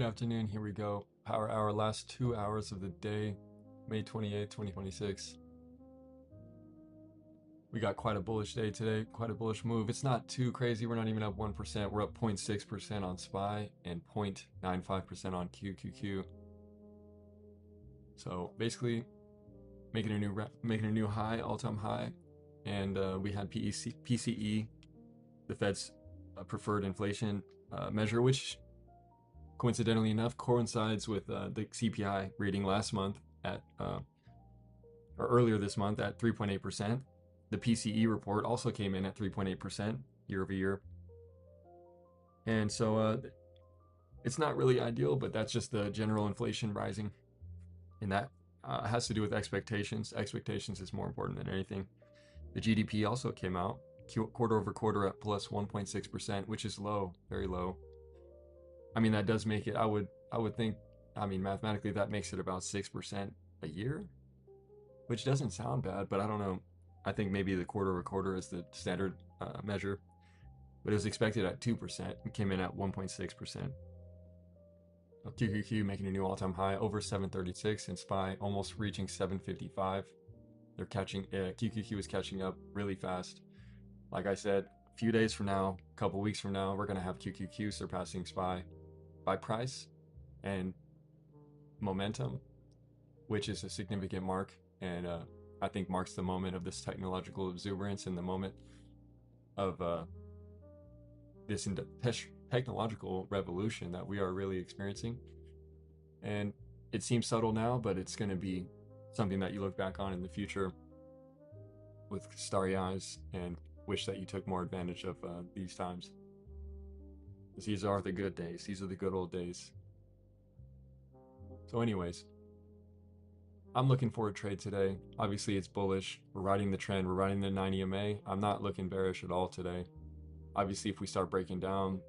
Good afternoon. Here we go. Power hour, last 2 hours of the day, May 28th, 2026. We got quite a bullish day today, quite a bullish move. It's not too crazy. We're not even up 1%. We're up 0.6% on SPY and 0.95% on QQQ. So basically, making a new high, all-time high, and we had PCE, the Fed's preferred inflation measure, which coincidentally enough coincides with the CPI reading last month at or earlier this month at 3.8%. The PCE report also came in at 3.8% year over year, and so it's not really ideal, but that's just the general inflation rising, and that has to do with expectations. Expectations is more important than anything. The GDP also came out quarter over quarter at plus 1.6%, which is low, very low. I mean, that does make it, I would think, I mean, mathematically that makes it about 6% a year, which doesn't sound bad, but I don't know. I think maybe the quarter over quarter is the standard measure, but it was expected at 2%. It came in at 1.6%. QQQ making a new all-time high over 736, and SPY almost reaching 755. They're catching, QQQ is catching up really fast. Like I said, a few days from now, a couple weeks from now, we're going to have QQQ surpassing SPY by price and momentum, which is a significant mark, and I think marks the moment of this technological exuberance and the moment of this technological revolution that we are really experiencing. And it seems subtle now, but it's going to be something that you look back on in the future with starry eyes and wish that you took more advantage of these times. These are the good days. These are the good old days. So anyways, I'm looking for a trade today. Obviously, it's bullish. We're riding the trend. We're riding the 90 MA. I'm not looking bearish at all today. Obviously, if we start breaking down,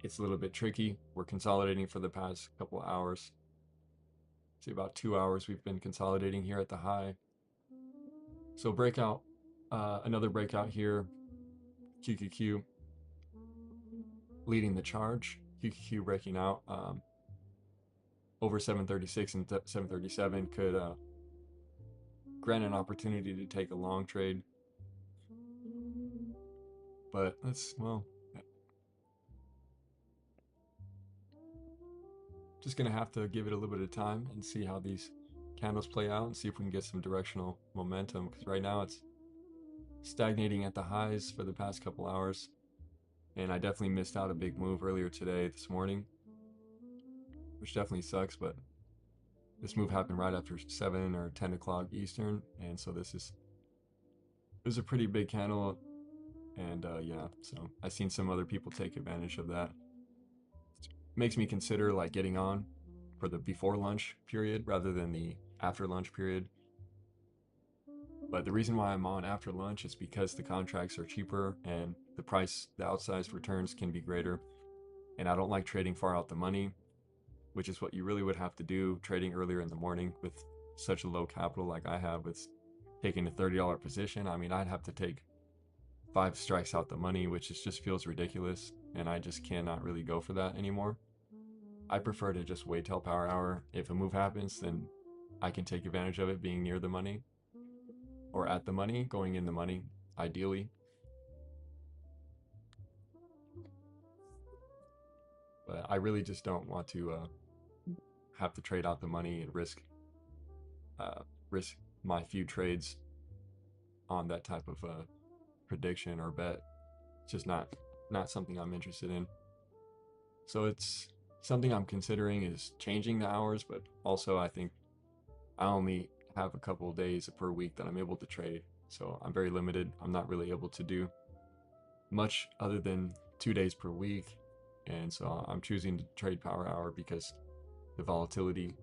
it's a little bit tricky. We're consolidating for the past couple of hours. See, about 2 hours we've been consolidating here at the high. So breakout, another breakout here. QQQ leading the charge. QQQ breaking out over 736 and 737 could grant an opportunity to take a long trade. But let's, well, just gonna have to give it a little bit of time and see how these candles play out and see if we can get some directional momentum, because right now it's stagnating at the highs for the past couple hours, and I definitely missed out a big move earlier today, this morning, which definitely sucks. But this move happened right after 7 or 10 o'clock Eastern, and so it was a pretty big candle, and yeah, so I've seen some other people take advantage of that. It makes me consider like getting on for the before lunch period rather than the after lunch period. But the reason why I'm on after lunch is because the contracts are cheaper and the price, the outsized returns can be greater. And I don't like trading far out the money, which is what you really would have to do trading earlier in the morning with such a low capital like I have with taking a $30 position. I mean, I'd have to take 5 strikes out the money, which just feels ridiculous. And I just cannot really go for that anymore. I prefer to just wait till power hour. If a move happens, then I can take advantage of it being near the money or at the money, going in the money, ideally. But I really just don't want to have to trade out the money and risk my few trades on that type of prediction or bet. It's just not something I'm interested in. So it's something I'm considering is changing the hours, but also I think I only have a couple of days per week that I'm able to trade. So I'm very limited. I'm not really able to do much other than 2 days per week. And so I'm choosing to trade power hour because the volatility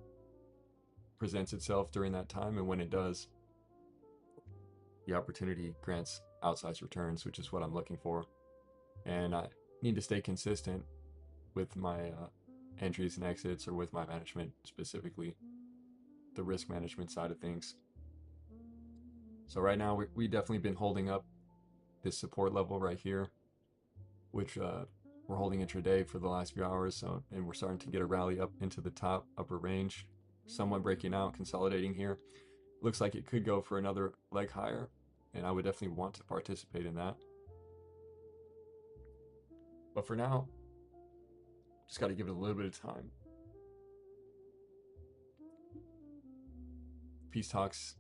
presents itself during that time. And when it does, the opportunity grants outsized returns, which is what I'm looking for. And I need to stay consistent with my entries and exits, or with my management, specifically the risk management side of things. So right now we definitely been holding up this support level right here, which we're holding intraday for the last few hours, so and we're starting to get a rally up into the top upper range, somewhat breaking out, consolidating here. Looks like it could go for another leg higher, and I would definitely want to participate in that. But for now, just got to give it a little bit of time. Peace talks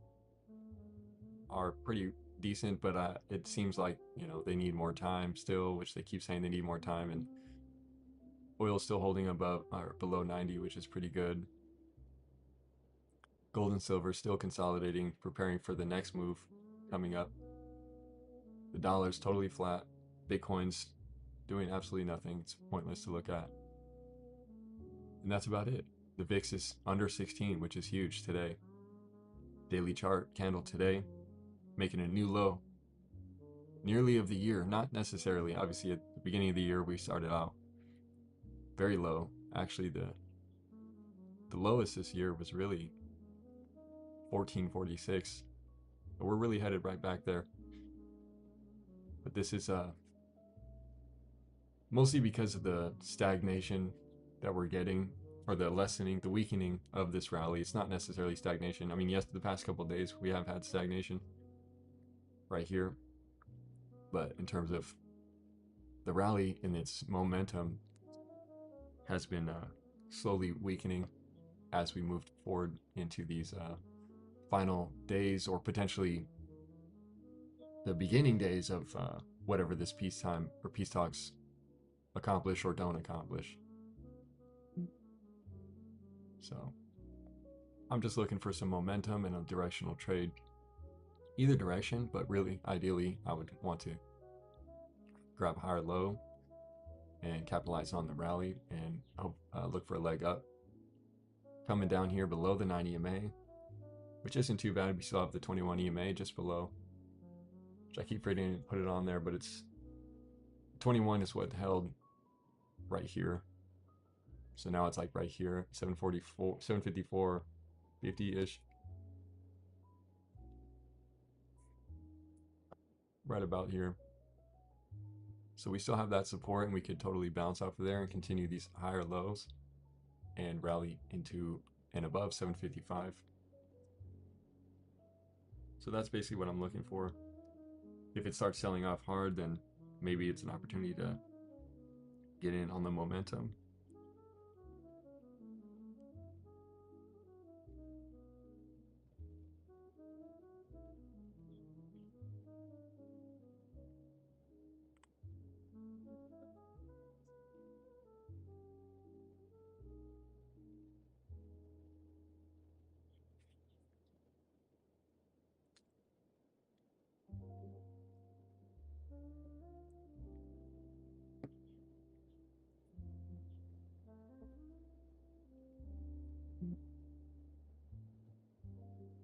are pretty decent, but it seems like, you know, they need more time still, which they keep saying they need more time, and oil's still holding above or below 90, which is pretty good. Gold and silver still consolidating, preparing for the next move coming up. The dollar's totally flat. Bitcoin's doing absolutely nothing. It's pointless to look at. And that's about it. The VIX is under 16, which is huge today. Daily chart candle today, making a new low. Nearly of the year, not necessarily. Obviously, at the beginning of the year, we started out very low. Actually, the lowest this year was really 1446. But we're really headed right back there. But this is mostly because of the stagnation that we're getting, or the lessening, the weakening of this rally. It's not necessarily stagnation. I mean, yes, the past couple of days we have had stagnation right here, but in terms of the rally in its momentum has been slowly weakening as we moved forward into these final days, or potentially the beginning days of whatever this peacetime or peace talks accomplish or don't accomplish. So I'm just looking for some momentum and a directional trade, either direction, but really ideally I would want to grab a higher low and capitalize on the rally and hope, look for a leg up. Coming down here below the 9 EMA, which isn't too bad. We still have the 21 EMA just below, which I keep forgetting to put it on there, but it's 21 is what held right here. So now it's like right here, 744, 754, 50-ish. Right about here. So we still have that support, and we could totally bounce off of there and continue these higher lows and rally into and above 755. So that's basically what I'm looking for. If it starts selling off hard, then maybe it's an opportunity to get in on the momentum.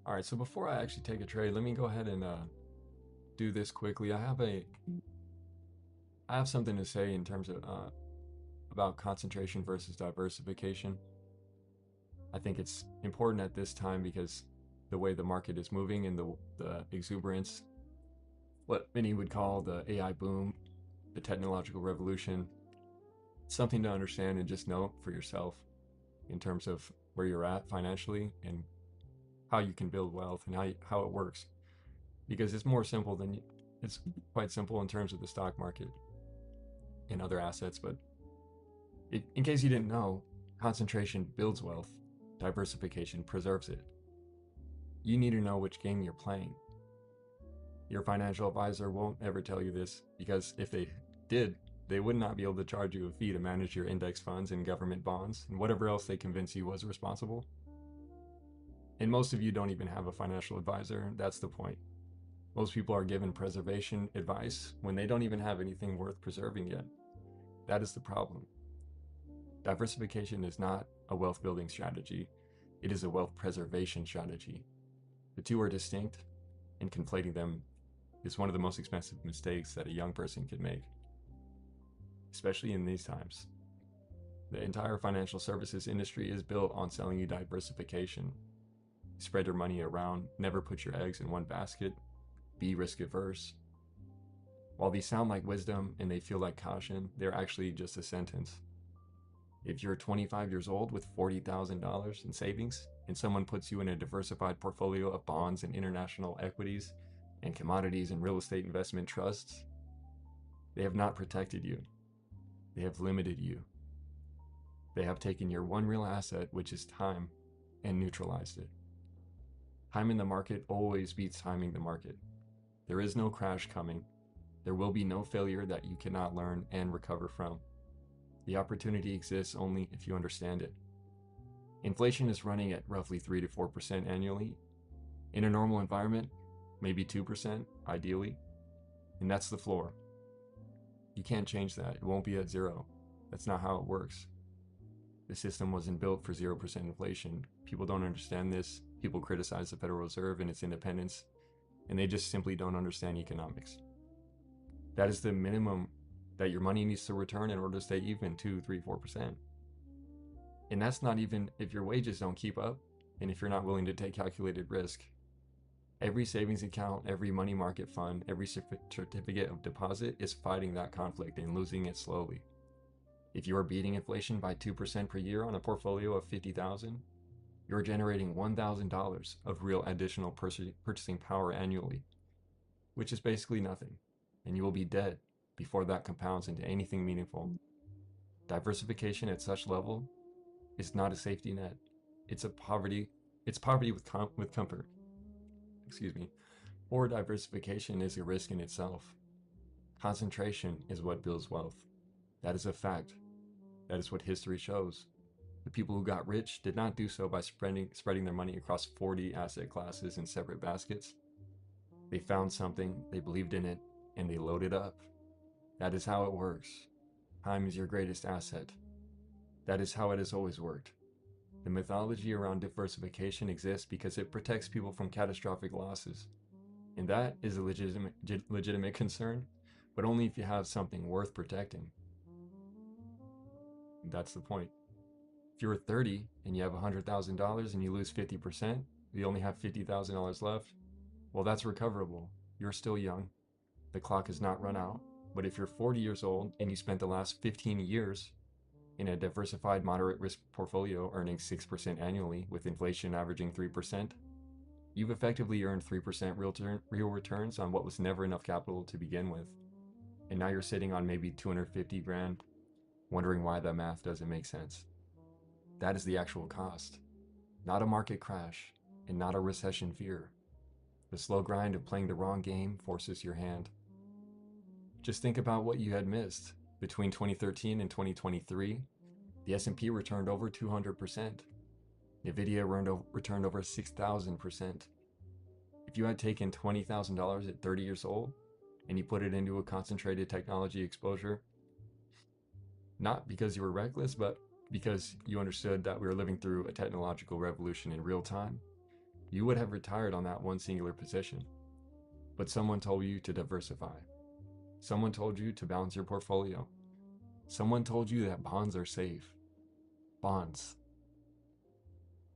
All right, so before I actually take a trade, let me go ahead and do this quickly. I have something to say in terms of about concentration versus diversification. I think it's important at this time because the way the market is moving and the exuberance, what many would call the AI boom, the technological revolution, something to understand and just know for yourself in terms of where you're at financially and how you can build wealth and how it works. Because it's more simple than, it's quite simple in terms of the stock market and other assets, but in case you didn't know, concentration builds wealth, diversification preserves it. You need to know which game you're playing. Your financial advisor won't ever tell you this, because if they did, they would not be able to charge you a fee to manage your index funds and government bonds and whatever else they convince you was responsible. And most of you don't even have a financial advisor. That's the point. Most people are given preservation advice when they don't even have anything worth preserving yet. That is the problem. Diversification is not a wealth building strategy. It is a wealth preservation strategy. The two are distinct, and conflating them is one of the most expensive mistakes that a young person can make, especially in these times. The entire financial services industry is built on selling you diversification. Spread your money around, never put your eggs in one basket, be risk averse. While these sound like wisdom and they feel like caution, they're actually just a sentence. If you're 25 years old with $40,000 in savings and someone puts you in a diversified portfolio of bonds and international equities and commodities and real estate investment trusts, they have not protected you. They have limited you. They have taken your one real asset, which is time, and neutralized it. Time in the market always beats timing the market. There is no crash coming. There will be no failure that you cannot learn and recover from. The opportunity exists only if you understand it. Inflation is running at roughly 3 to 4% annually. In a normal environment, maybe 2%, ideally. And that's the floor. You can't change that. It won't be at zero. That's not how it works. The system wasn't built for 0% inflation. People don't understand this. People criticize the Federal Reserve and its independence, and they just simply don't understand economics. That is the minimum that your money needs to return in order to stay even 2, 3, 4%. And that's not even if your wages don't keep up and if you're not willing to take calculated risk. Every savings account, every money market fund, every certificate of deposit is fighting that conflict and losing it slowly. If you are beating inflation by 2% per year on a portfolio of $50,000, you're generating $1,000 of real additional purchasing power annually, which is basically nothing, and you will be dead before that compounds into anything meaningful. Diversification at such level is not a safety net. It's poverty with comfort. Excuse me. Or diversification is a risk in itself. Concentration is what builds wealth. That is a fact. That is what history shows. The people who got rich did not do so by spreading their money across 40 asset classes in separate baskets. They found something, they believed in it, and they loaded up. That is how it works. Time is your greatest asset. That is how it has always worked. The mythology around diversification exists because it protects people from catastrophic losses. And that is a legitimate concern, but only if you have something worth protecting. That's the point. If you're 30 and you have $100,000 and you lose 50%, you only have $50,000 left, well, that's recoverable. You're still young. The clock has not run out. But if you're 40 years old and you spent the last 15 years in a diversified moderate risk portfolio earning 6% annually with inflation averaging 3%, you've effectively earned 3% real returns on what was never enough capital to begin with. And now you're sitting on maybe 250 grand, wondering why that math doesn't make sense. That is the actual cost, not a market crash and not a recession fear. The slow grind of playing the wrong game forces your hand. Just think about what you had missed. Between 2013 and 2023, the S&P returned over 200%. Nvidia returned over 6,000%. If you had taken $20,000 at 30 years old and you put it into a concentrated technology exposure, not because you were reckless, but because you understood that we were living through a technological revolution in real time, you would have retired on that one singular position. But someone told you to diversify. Someone told you to balance your portfolio. Someone told you that bonds are safe. Bonds.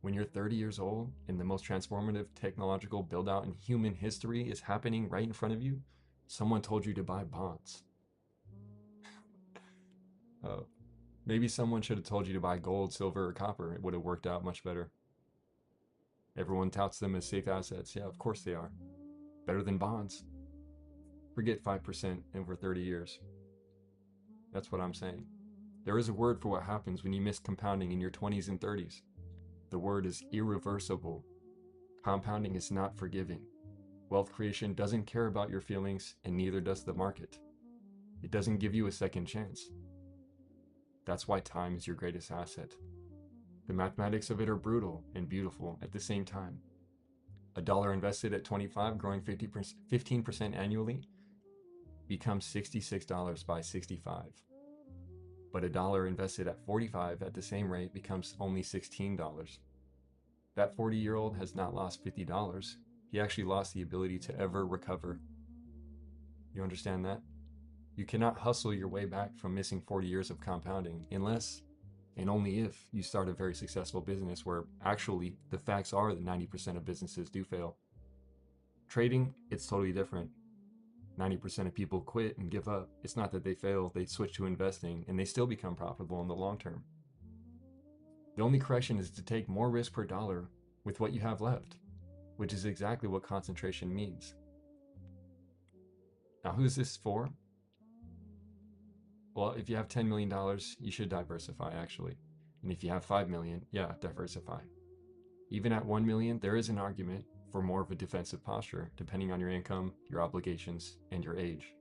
When you're 30 years old and the most transformative technological build-out in human history is happening right in front of you, someone told you to buy bonds. Maybe someone should have told you to buy gold, silver, or copper. It would have worked out much better. Everyone touts them as safe assets. Yeah, of course they are. Better than bonds. Forget 5% over 30 years. That's what I'm saying. There is a word for what happens when you miss compounding in your 20s and 30s. The word is irreversible. Compounding is not forgiving. Wealth creation doesn't care about your feelings, and neither does the market. It doesn't give you a second chance. That's why time is your greatest asset. The mathematics of it are brutal and beautiful at the same time. A dollar invested at 25, growing 15% annually, becomes $66 by 65. But a dollar invested at 45 at the same rate becomes only $16. That 40-year-old has not lost $50. He actually lost the ability to ever recover. You understand that? You cannot hustle your way back from missing 40 years of compounding unless, and only if, you start a very successful business where actually the facts are that 90% of businesses do fail. Trading, it's totally different. 90% of people quit and give up. It's not that they fail, they switch to investing and they still become profitable in the long term. The only correction is to take more risk per dollar with what you have left, which is exactly what concentration means. Now, who's this for? Well, if you have $10 million, you should diversify, actually. And if you have 5 million, yeah, diversify. Even at 1 million, there is an argument for more of a defensive posture, depending on your income, your obligations, and your age.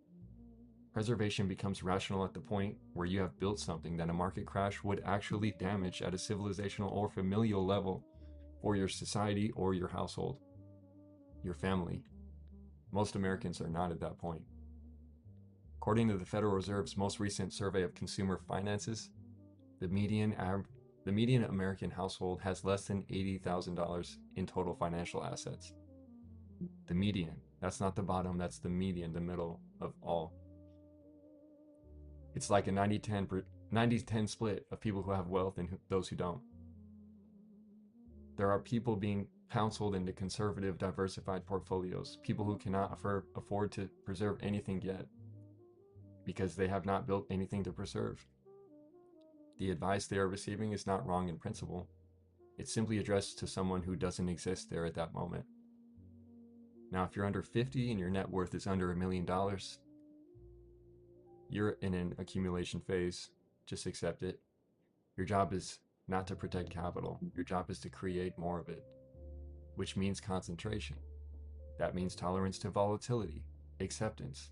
Preservation becomes rational at the point where you have built something that a market crash would actually damage at a civilizational or familial level for your society or your household, your family. Most Americans are not at that point. According to the Federal Reserve's most recent survey of consumer finances, the median American household has less than $80,000 in total financial assets. The median. That's not the bottom, that's the median, the middle of all. It's like a 90-10 split of people who have wealth and those who don't. There are people being counseled into conservative, diversified portfolios, people who cannot afford to preserve anything yet because they have not built anything to preserve. The advice they are receiving is not wrong in principle. It's simply addressed to someone who doesn't exist there at that moment. Now, if you're under 50 and your net worth is under $1 million, you're in an accumulation phase. Just accept it. Your job is not to protect capital. Your job is to create more of it, which means concentration. That means tolerance to volatility, acceptance.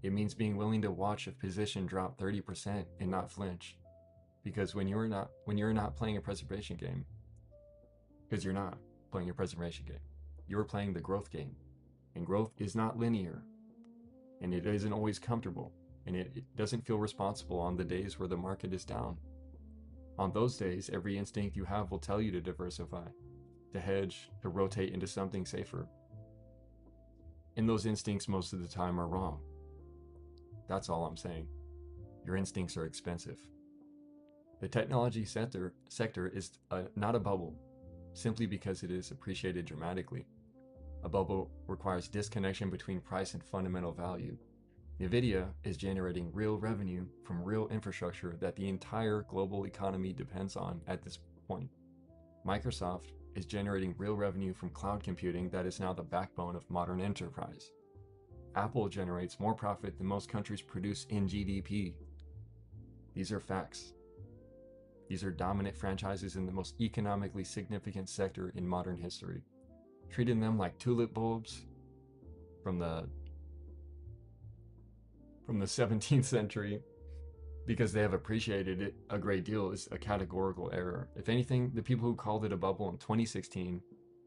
It means being willing to watch a position drop 30% and not flinch. Because when you're not playing a preservation game, because you're not playing a preservation game, you're playing the growth game. And growth is not linear. And it isn't always comfortable. And it doesn't feel responsible on the days where the market is down. On those days, every instinct you have will tell you to diversify, to hedge, to rotate into something safer. And those instincts most of the time are wrong. That's all I'm saying. Your instincts are expensive. The technology sector is not a bubble, simply because it is appreciated dramatically. A bubble requires disconnection between price and fundamental value. NVIDIA is generating real revenue from real infrastructure that the entire global economy depends on at this point. Microsoft is generating real revenue from cloud computing that is now the backbone of modern enterprise. Apple generates more profit than most countries produce in GDP. These are facts. These are dominant franchises in the most economically significant sector in modern history. Treating them like tulip bulbs from the 17th century because they have appreciated it a great deal is a categorical error. If anything, the people who called it a bubble in 2016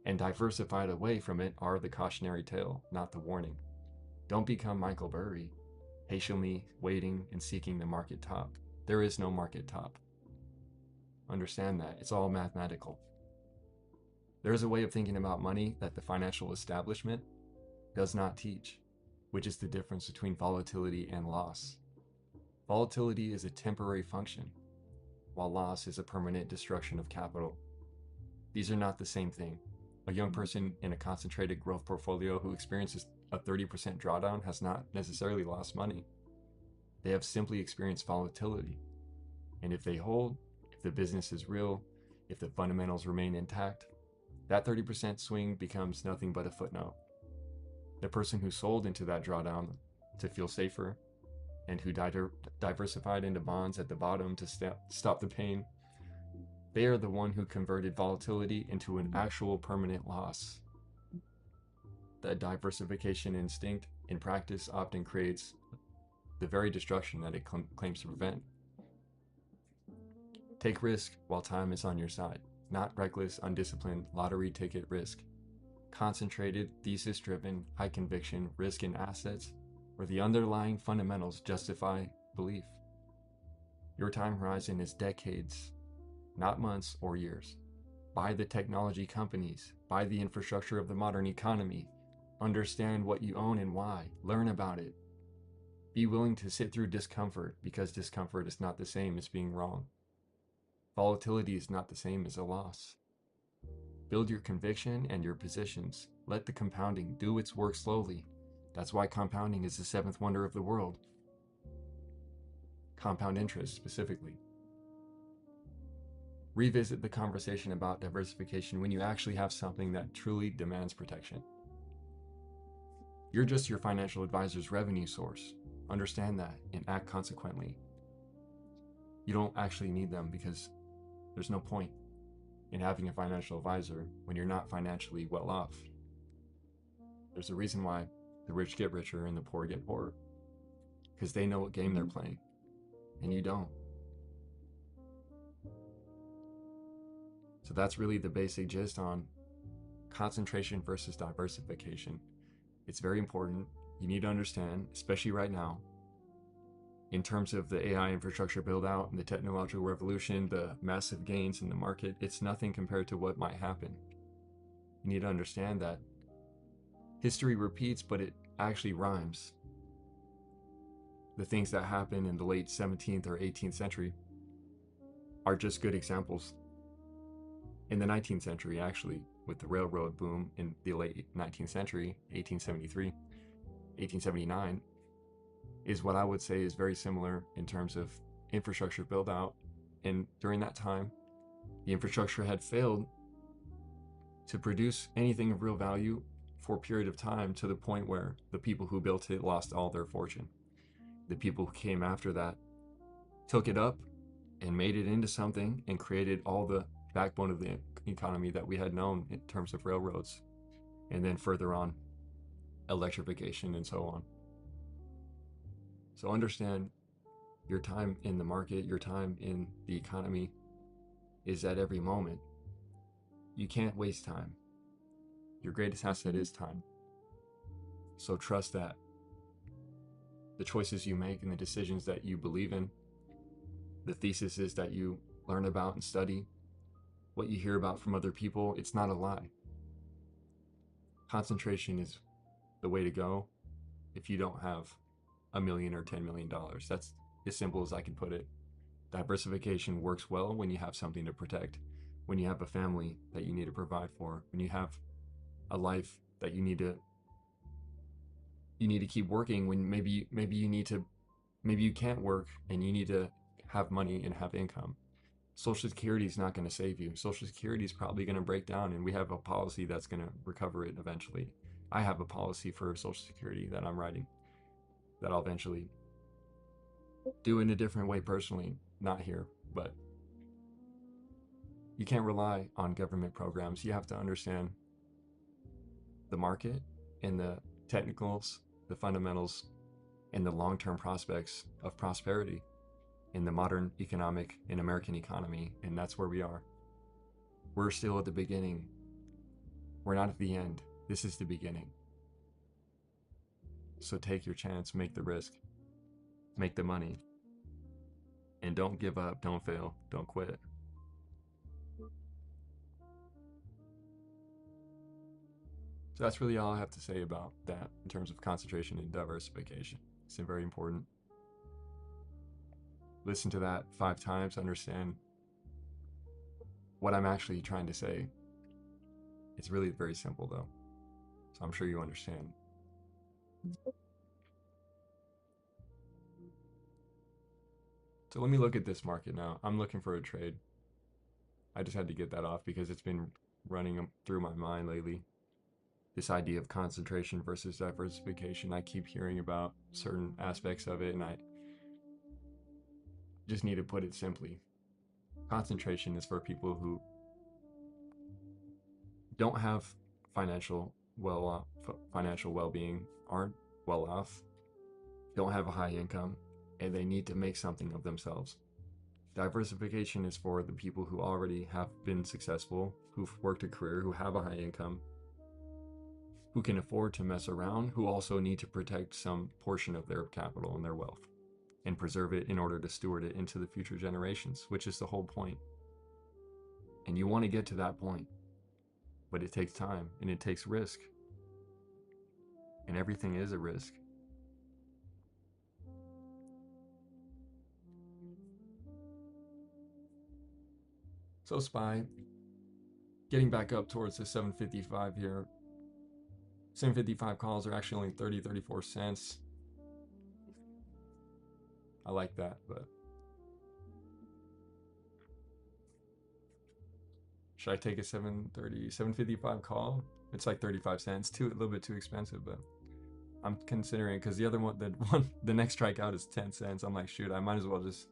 and diversified away from it are the cautionary tale, not the warning. Don't become Michael Burry, patiently waiting and seeking the market top. There is no market top. Understand that. It's all mathematical. There is a way of thinking about money that the financial establishment does not teach, which is the difference between volatility and loss. Volatility is a temporary function, while loss is a permanent destruction of capital. These are not the same thing. A young person in a concentrated growth portfolio who experiences a 30% drawdown has not necessarily lost money. They have simply experienced volatility. And if they hold, if the business is real, if the fundamentals remain intact, that 30% swing becomes nothing but a footnote. The person who sold into that drawdown to feel safer and who diversified into bonds at the bottom to stop the pain, they are the one who converted volatility into an actual permanent loss. That diversification instinct in practice often creates the very destruction that it claims to prevent. Take risk while time is on your side, not reckless, undisciplined, lottery ticket risk. Concentrated, thesis-driven, high-conviction risk in assets where the underlying fundamentals justify belief. Your time horizon is decades, not months or years. Buy the technology companies, buy the infrastructure of the modern economy, understand what you own and why, learn about it. Be willing to sit through discomfort because discomfort is not the same as being wrong. Volatility is not the same as a loss. Build your conviction and your positions. Let the compounding do its work slowly. That's why compounding is the seventh wonder of the world. Compound interest, specifically. Revisit the conversation about diversification when you actually have something that truly demands protection. You're just your financial advisor's revenue source. Understand that and act consequently. You don't actually need them because there's no point in having a financial advisor when you're not financially well off. There's a reason why the rich get richer and the poor get poorer, because they know what game they're playing and you don't. So that's really the basic gist on concentration versus diversification. It's very important. You need to understand, especially right now, in terms of the AI infrastructure build out and the technological revolution, the massive gains in the market, it's nothing compared to what might happen. You need to understand that history repeats, but it actually rhymes. The things that happened in the late 17th or 18th century are just good examples. In the 19th century, actually, with the railroad boom in the late 19th century, 1873, 1879, is what I would say is very similar in terms of infrastructure build out. And during that time, the infrastructure had failed to produce anything of real value for a period of time, to the point where the people who built it lost all their fortune. The people who came after that took it up and made it into something and created all the backbone of the economy that we had known in terms of railroads, and then further on, electrification and so on. So understand, your time in the market, your time in the economy is at every moment. You can't waste time. Your greatest asset is time. So trust that the choices you make and the decisions that you believe in, the theses that you learn about and study, what you hear about from other people, it's not a lie. Concentration is the way to go if you don't have $1 million or $10 million. That's as simple as I can put it. Diversification works well when you have something to protect, when you have a family that you need to provide for, when you have a life that you need to keep working, when maybe you can't work and you need to have money and have income. Social Security is not going to save you. Social Security is probably going to break down, and we have a policy that's going to recover it eventually. I have a policy for Social Security that I'm writing that I'll eventually do in a different way personally, not here, but you can't rely on government programs. You have to understand the market and the technicals, the fundamentals, and the long-term prospects of prosperity in the modern economic and American economy, and that's where we are. We're still at the beginning. We're not at the end. This is the beginning. So take your chance, make the risk, make the money, and don't give up, don't fail, don't quit. So that's really all I have to say about that in terms of concentration and diversification. It's very important. Listen to that 5 times, understand what I'm actually trying to say. It's really very simple though, so I'm sure you understand. So let me look at this market now. I'm looking for a trade. I just had to get that off because it's been running through my mind lately. This idea of concentration versus diversification. I keep hearing about certain aspects of it, and I just need to put it simply. Concentration is for people who don't have financial well-being, aren't well off, don't have a high income, and they need to make something of themselves. Diversification is for the people who already have been successful, who've worked a career, who have a high income, who can afford to mess around, who also need to protect some portion of their capital and their wealth and preserve it in order to steward it into the future generations, which is the whole point. And you want to get to that point, but it takes time and it takes risk. And everything is a risk. So SPY, getting back up towards the 755 here, 755 calls are actually only 34 cents. I like that, but should I take a 755 call? It's like 35 cents, a little bit too expensive, but I'm considering because the other one, the next strikeout is 10 cents. I'm like, shoot, I might as well just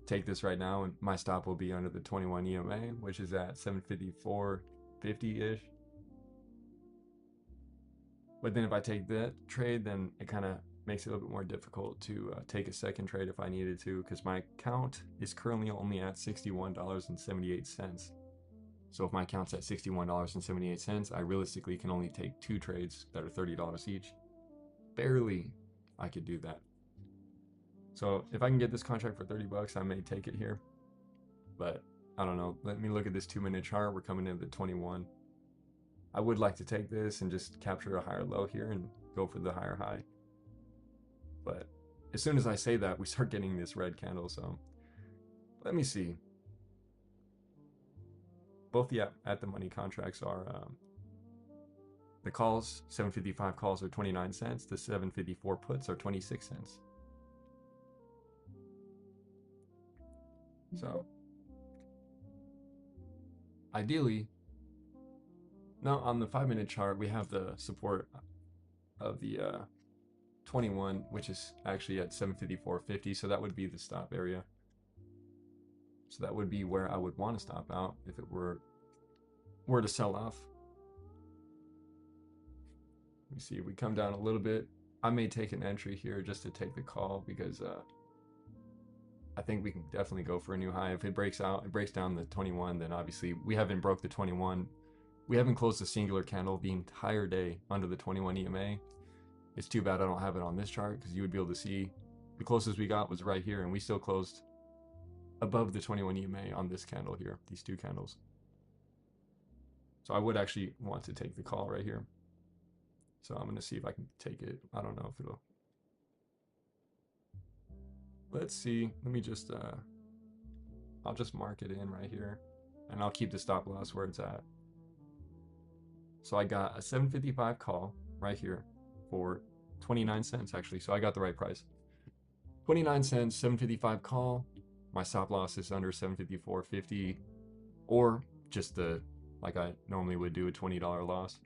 take this right now, and my stop will be under the 21 EMA, which is at 754.50 ish. But then if I take that trade, then it kind of makes it a little bit more difficult to take a second trade if I needed to, because my account is currently only at $61.78. So if my account's at $61.78, I realistically can only take 2 trades that are $30 each. Barely I could do that. So if I can get this contract for 30 bucks, I may take it here. But I don't know. Let me look at this 2-minute chart. We're coming into the 21. I would like to take this and just capture a higher low here and go for the higher high. But as soon as I say that, we start getting this red candle. So let me see. Both the at the money contracts are the calls, 755 calls are 29 cents. The 754 puts are 26 cents. So ideally, now on the 5-minute chart, we have the support of the 21, which is actually at 754.50. So that would be the stop area. So that would be where I would want to stop out if it were to sell off. Let me see, we come down a little bit. I may take an entry here just to take the call because I think we can definitely go for a new high. If it breaks down the 21, then obviously we haven't broke the 21. We haven't closed a singular candle the entire day under the 21 EMA. It's too bad I don't have it on this chart because you would be able to see the closest we got was right here, and we still closed above the 21 EMA on this candle here, these 2 candles. So I would actually want to take the call right here. So I'm going to see if I can take it. I don't know if it'll. Let's see. Let me just, I'll just mark it in right here, and I'll keep the stop loss where it's at. So I got a 755 call right here for 29 cents actually. So I got the right price. 29 cents, 755 call. My stop loss is under 754.50, or just the, like I normally would do, a $20 loss.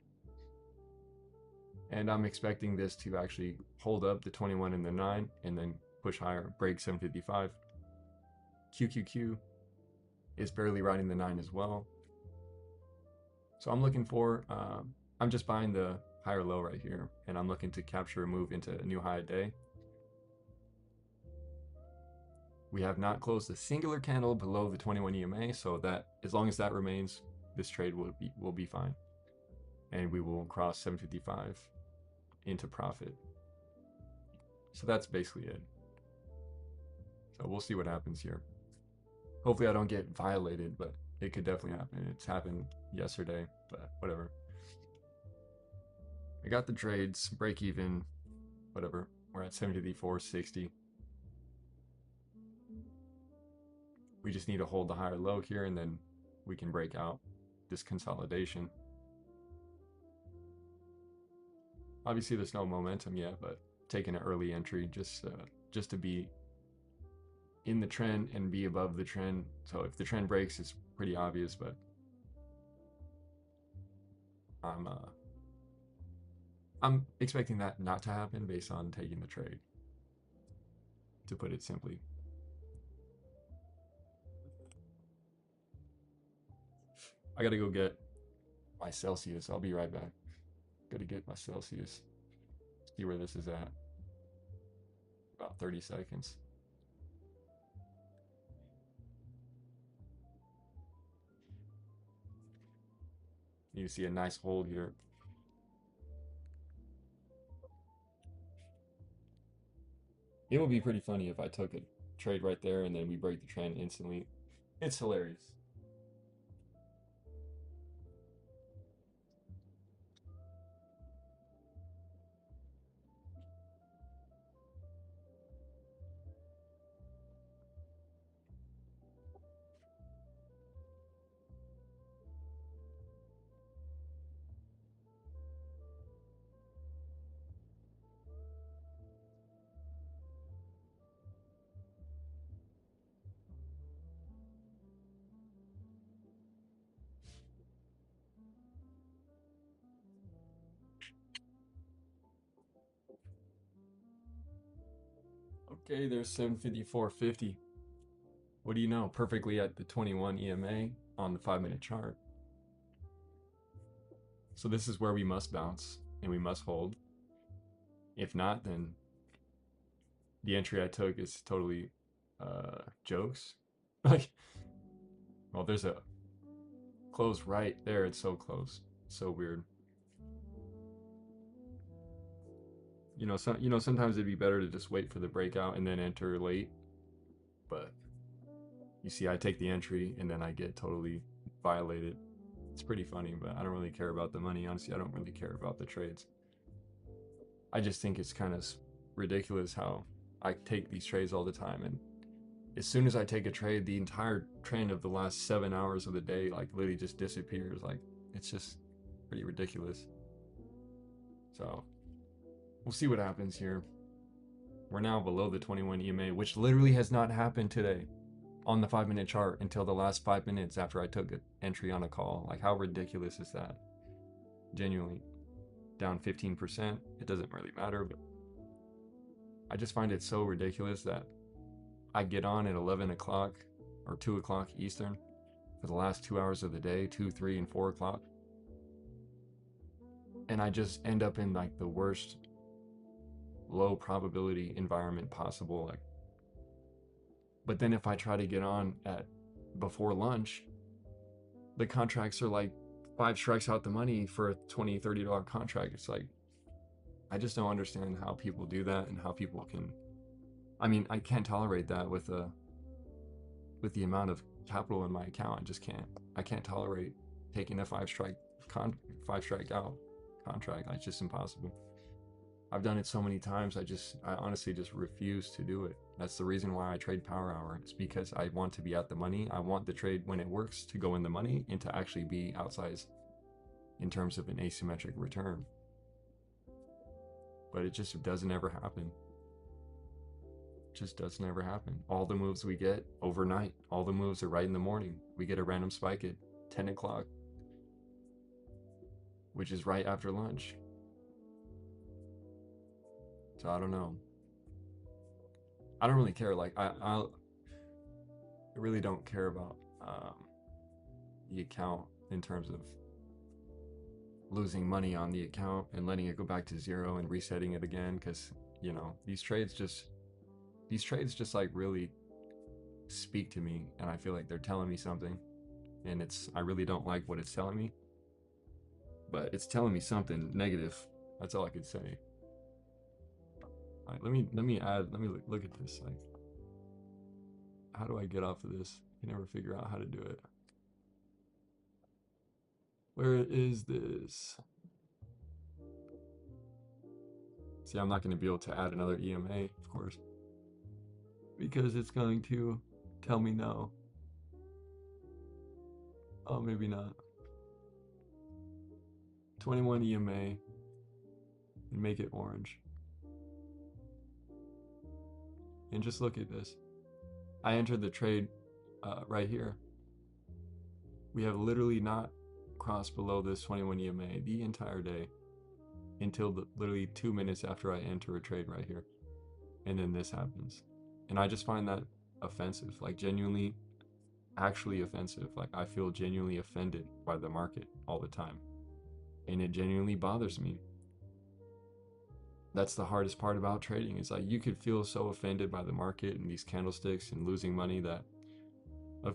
And I'm expecting this to actually hold up the 21 and the 9 and then push higher, break 755. QQQ is barely riding the 9 as well. So I'm looking for, I'm just buying the higher low right here, and I'm looking to capture a move into a new high day. We have not closed a singular candle below the 21 EMA, so that as long as that remains, this trade will be fine. And we will cross 755 into profit. So that's basically it. So we'll see what happens here. Hopefully I don't get violated, but it could definitely happen. It's happened yesterday, but whatever. I got the trades, break even, whatever. We're at 74.60. We just need to hold the higher low here, and then we can break out this consolidation. Obviously there's no momentum yet, but taking an early entry just to be in the trend and be above the trend. So if the trend breaks, it's pretty obvious, but I'm expecting that not to happen based on taking the trade, to put it simply. I gotta go get my Celsius. I'll be right back. Gotta get my Celsius. See where this is at. About 30 seconds. You see a nice hold here. It would be pretty funny if I took a trade right there and then we break the trend instantly. It's hilarious. Okay, there's 754.50. What do you know? Perfectly at the 21 EMA on the 5-minute chart. So this is where we must bounce and we must hold. If not, then the entry I took is totally jokes. Like, well, there's a close right there. It's so close. So weird. Sometimes it'd be better to just wait for the breakout and then enter late. But you see, I take the entry and then I get totally violated. It's pretty funny, but I don't really care about the money. Honestly, I don't really care about the trades. I just think it's kind of ridiculous how I take these trades all the time, and as soon as I take a trade, the entire trend of the last 7 hours of the day like literally just disappears. Like, it's just pretty ridiculous. So we'll see what happens here. We're now below the 21 EMA, which literally has not happened today on the 5-minute chart until the last 5 minutes after I took an entry on a call. Like, how ridiculous is that? Genuinely. Down 15%. It doesn't really matter, but I just find it so ridiculous that I get on at 11 o'clock or 2 o'clock Eastern for the last 2 hours of the day, 2, 3, and 4 o'clock. And I just end up in like the worst low probability environment possible. Like, but then if I try to get on at before lunch, the contracts are like 5 strikes out the money for a $20, $30 contract. It's like, I just don't understand how people do that and how people can. I mean, I can't tolerate that with the amount of capital in my account. I just can't. I can't tolerate taking a 5 strike out contract. It's just impossible. I've done it so many times. I honestly just refuse to do it. That's the reason why I trade Power Hour. It's because I want to be at the money. I want the trade when it works to go in the money and to actually be outsized in terms of an asymmetric return. But it just doesn't ever happen. It just doesn't ever happen. All the moves we get overnight, all the moves are right in the morning. We get a random spike at 10 o'clock, which is right after lunch. So I don't know. I don't really care. Like, I really don't care about the account in terms of losing money on the account and letting it go back to zero and resetting it again, because these trades just like really speak to me, and I feel like they're telling me something, and I really don't like what it's telling me, but it's telling me something negative. That's all I could say. All right, let me look at this. Like, how do I get off of this? I can never figure out how to do it. Where is this? See, I'm not going to be able to add another EMA, of course, because it's going to tell me no. Oh, maybe not. 21 EMA and make it orange. And just look at this. I entered the trade right here. We have literally not crossed below this 21 EMA the entire day until literally 2 minutes after I enter a trade right here. And then this happens. And I just find that offensive, like genuinely, actually offensive. Like, I feel genuinely offended by the market all the time. And it genuinely bothers me. That's the hardest part about trading. It's like, you could feel so offended by the market and these candlesticks and losing money that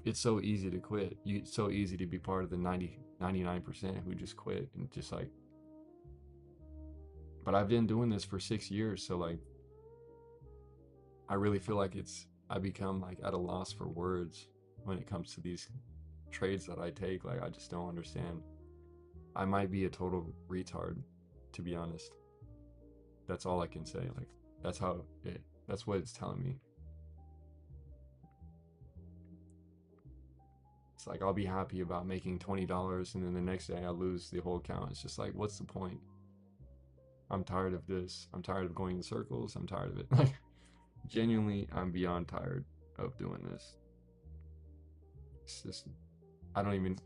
it's so easy to quit. It's so easy to be part of the 99% who just quit and just like. But I've been doing this for 6 years, so like, I really feel like I become like at a loss for words when it comes to these trades that I take. Like, I just don't understand. I might be a total retard, to be honest. That's all I can say. Like, that's what it's telling me. It's like, I'll be happy about making $20 and then the next day I lose the whole account. It's just like, what's the point? I'm tired of this. I'm tired of going in circles. I'm tired of it. Like, genuinely, I'm beyond tired of doing this. It's just, I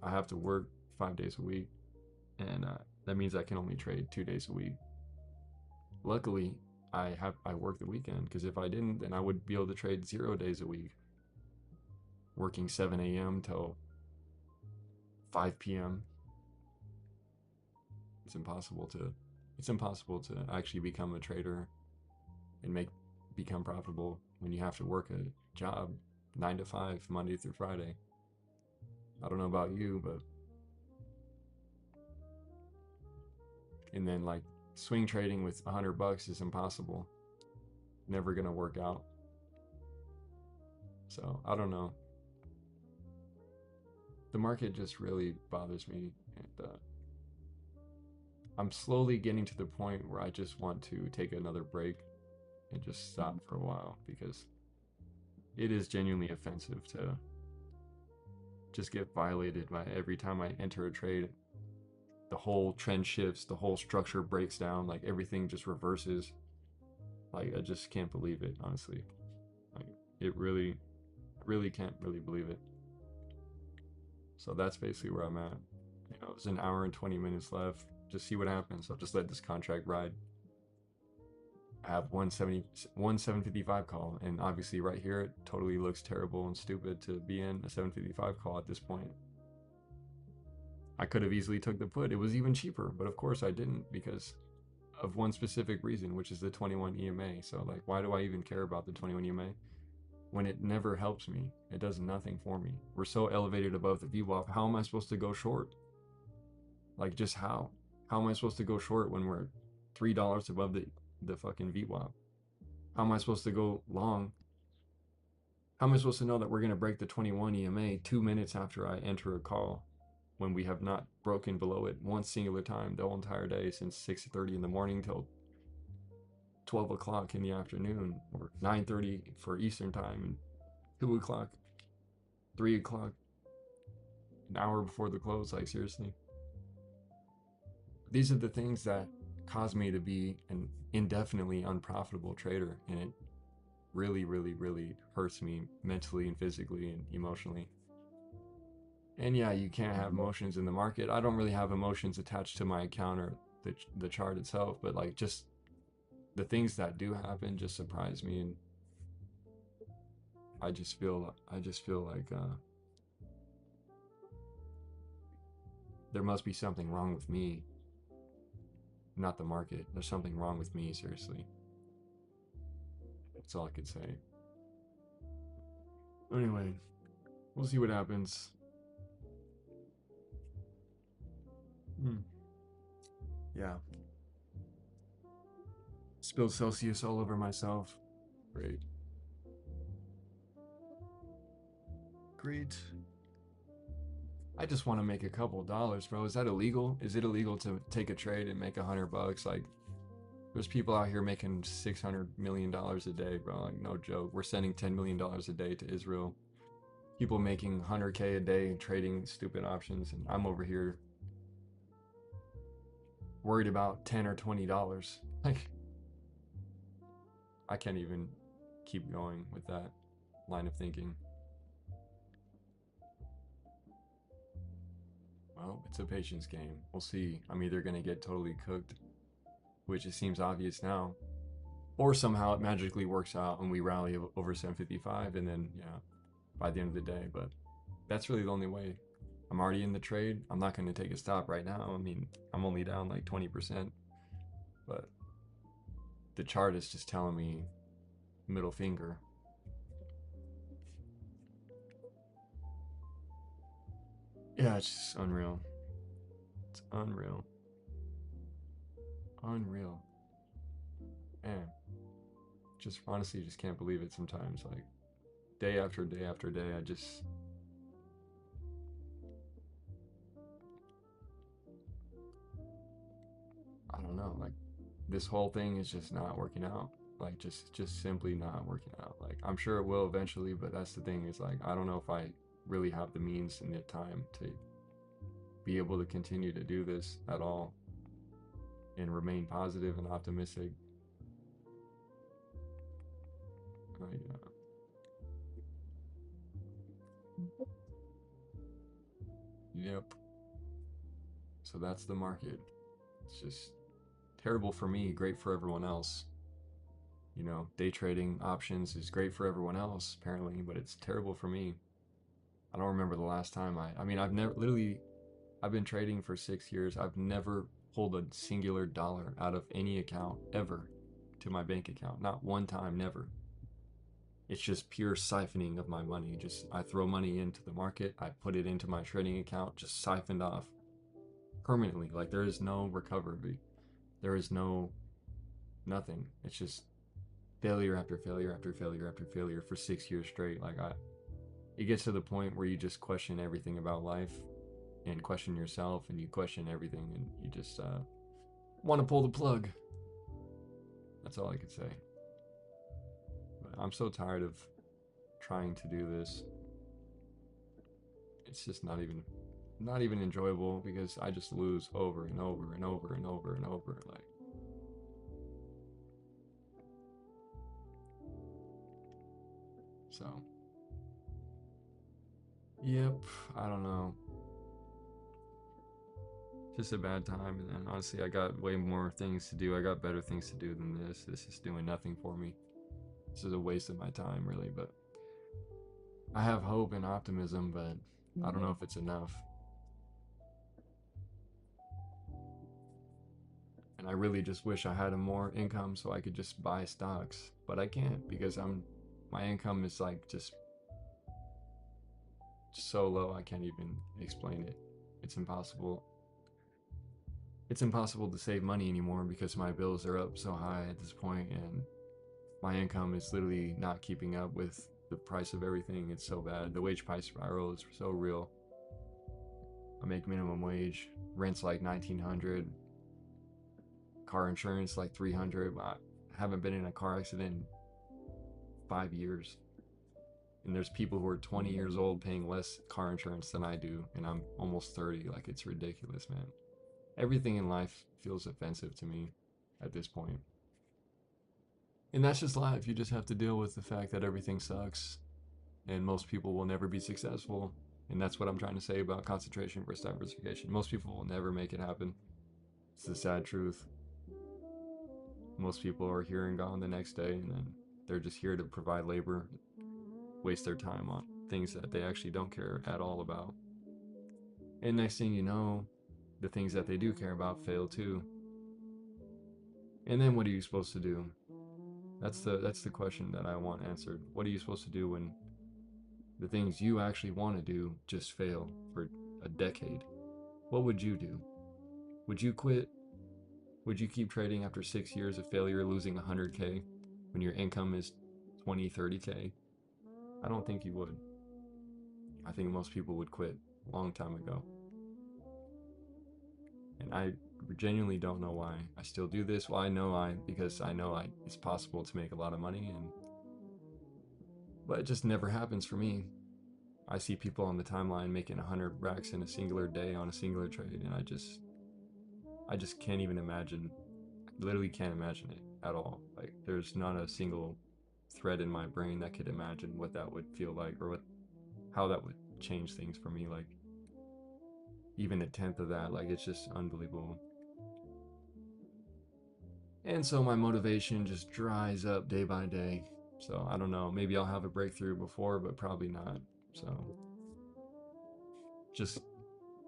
have to work 5 days a week, and that means I can only trade 2 days a week. Luckily, I work the weekend, because if I didn't, then I would be able to trade 0 days a week, working 7 a.m. till 5 p.m. It's impossible to actually become a trader and become profitable when you have to work a job 9 to 5 Monday through Friday. I don't know about you, but and then like swing trading with $100 is impossible. Never gonna work out. So I don't know. The market just really bothers me, and I'm slowly getting to the point where I just want to take another break and just stop for a while, because it is genuinely offensive to just get violated by every time I enter a trade. The whole trend shifts, the whole structure breaks down, like everything just reverses. Like I just can't believe it, honestly. Like it really, really can't really believe it. So that's basically where I'm at. You know, it's an hour and 20 minutes left. Just see what happens. I'll just let this contract ride. I have one 755 call, and obviously right here it totally looks terrible and stupid to be in a 755 call at this point. I could have easily took the put. It was even cheaper, but of course I didn't, because of one specific reason, which is the 21 EMA. So like, why do I even care about the 21 EMA when it never helps me? It does nothing for me. We're so elevated above the VWAP. How am I supposed to go short? Like, just how? How am I supposed to go short when we're $3 above the fucking VWAP? How am I supposed to go long? How am I supposed to know that we're going to break the 21 EMA 2 minutes after I enter a call, when we have not broken below it one singular time the whole entire day, since 6:30 in the morning till 12 o'clock in the afternoon, or 9:30 for Eastern time, and 2 o'clock, 3 o'clock, an hour before the close? Like, seriously. These are the things that cause me to be an indefinitely unprofitable trader, and it really, really, really hurts me mentally and physically and emotionally. And yeah, you can't have emotions in the market. I don't really have emotions attached to my account or the chart itself, but like, just the things that do happen just surprise me, and I just feel like there must be something wrong with me, not the market. There's something wrong with me, seriously. That's all I could say. Anyway, we'll see what happens. Yeah. Spilled Celsius all over myself. Great. Great. I just want to make a couple dollars, bro. Is that illegal? Is it illegal to take a trade and make $100? Like, there's people out here making $600 million a day, bro. Like, no joke. We're sending $10 million a day to Israel. People making 100K a day trading stupid options, and I'm over here worried about $10 or $20. Like, I can't even keep going with that line of thinking. Well, it's a patience game. We'll see. I'm either going to get totally cooked, which it seems obvious now, or somehow it magically works out and we rally over 755, and then, yeah, by the end of the day. But that's really the only way. I'm already in the trade. I'm not going to take a stop right now. I mean, I'm only down like 20%, but the chart is just telling me middle finger. Yeah, it's just unreal. It's unreal. Unreal. Man, just honestly just can't believe it sometimes. Like, day after day after day, I don't know, like, this whole thing is just not working out. Like, just simply not working out. Like, I'm sure it will eventually, but that's the thing, is like, I don't know if I really have the means and the time to be able to continue to do this at all and remain positive and optimistic. Yep. So that's the market. It's just terrible for me, great for everyone else. You know, day trading options is great for everyone else, apparently, but it's terrible for me. I don't remember the last time I mean, I've never literally, I've been trading for 6 years. I've never pulled a singular dollar out of any account ever to my bank account. Not one time, never. It's just pure siphoning of my money. Just I throw money into the market, I put it into my trading account, just siphoned off permanently. Like there is no recovery. There is no nothing. It's just failure after failure after failure after failure for 6 years straight. It gets to the point where you just question everything about life and question yourself and you question everything and you just want to pull the plug. That's all I could say. But I'm so tired of trying to do this. It's just not even enjoyable because I just lose over and over and over and over and over. Like, so yep, I don't know. Just a bad time, and honestly I got way more things to do. I got better things to do than this. This is doing nothing for me. This is a waste of my time, really. But I have hope and optimism, but I don't know if it's enough. And I really just wish I had a more income so I could just buy stocks, but I can't because my income is like just so low I can't even explain it. It's impossible. It's impossible to save money anymore because my bills are up so high at this point and my income is literally not keeping up with the price of everything. It's so bad. The wage price spiral is so real. I make minimum wage, rent's like 1900, car insurance like 300. I haven't been in a car accident in 5 years. And there's people who are 20 years old paying less car insurance than I do, and I'm almost 30. Like, it's ridiculous, man. Everything in life feels offensive to me at this point. And that's just life. You just have to deal with the fact that everything sucks, and most people will never be successful. And that's what I'm trying to say about concentration versus diversification. Most people will never make it happen. It's the sad truth. Most people are here and gone the next day, and then they're just here to provide labor, waste their time on things that they actually don't care at all about. And next thing you know, the things that they do care about fail too. And then what are you supposed to do? That's the question that I want answered. What are you supposed to do when the things you actually want to do just fail for a decade? What would you do? Would you quit? Would you keep trading after 6 years of failure, losing 100K when your income is 20, 30K? I don't think you would. I think most people would quit a long time ago. And I genuinely don't know why I still do this. Well, because I know it's possible to make a lot of money, but it just never happens for me. I see people on the timeline making 100 racks in a singular day on a singular trade, and I just can't even imagine. I literally can't imagine it at all. Like, there's not a single thread in my brain that could imagine what that would feel like or how that would change things for me. Like, even a tenth of that, like, it's just unbelievable. And so my motivation just dries up day by day. So I don't know, maybe I'll have a breakthrough before, but probably not. So just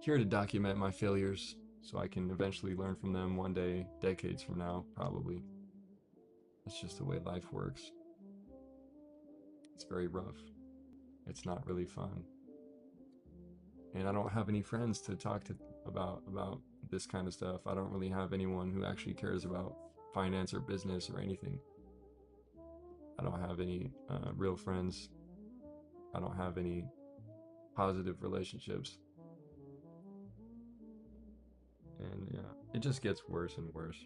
here to document my failures so I can eventually learn from them one day, decades from now, probably. That's just the way life works. It's very rough. It's not really fun. And I don't have any friends to talk to about this kind of stuff. I don't really have anyone who actually cares about finance or business or anything. I don't have any real friends. I don't have any positive relationships. And yeah, it just gets worse and worse.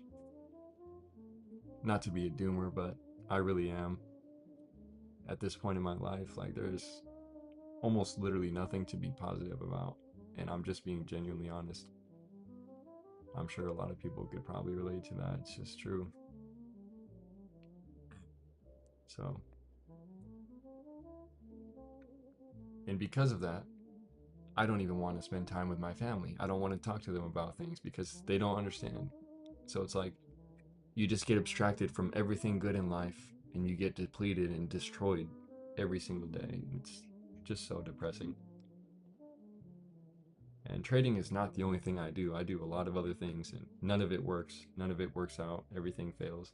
Not to be a doomer, but I really am. At this point in my life, like, there's almost literally nothing to be positive about. And I'm just being genuinely honest. I'm sure a lot of people could probably relate to that. It's just true. So, and because of that, I don't even want to spend time with my family. I don't want to talk to them about things because they don't understand. So it's like you just get abstracted from everything good in life and you get depleted and destroyed every single day. It's just so depressing. And trading is not the only thing I do. I do a lot of other things, and none of it works. None of it works out. Everything fails.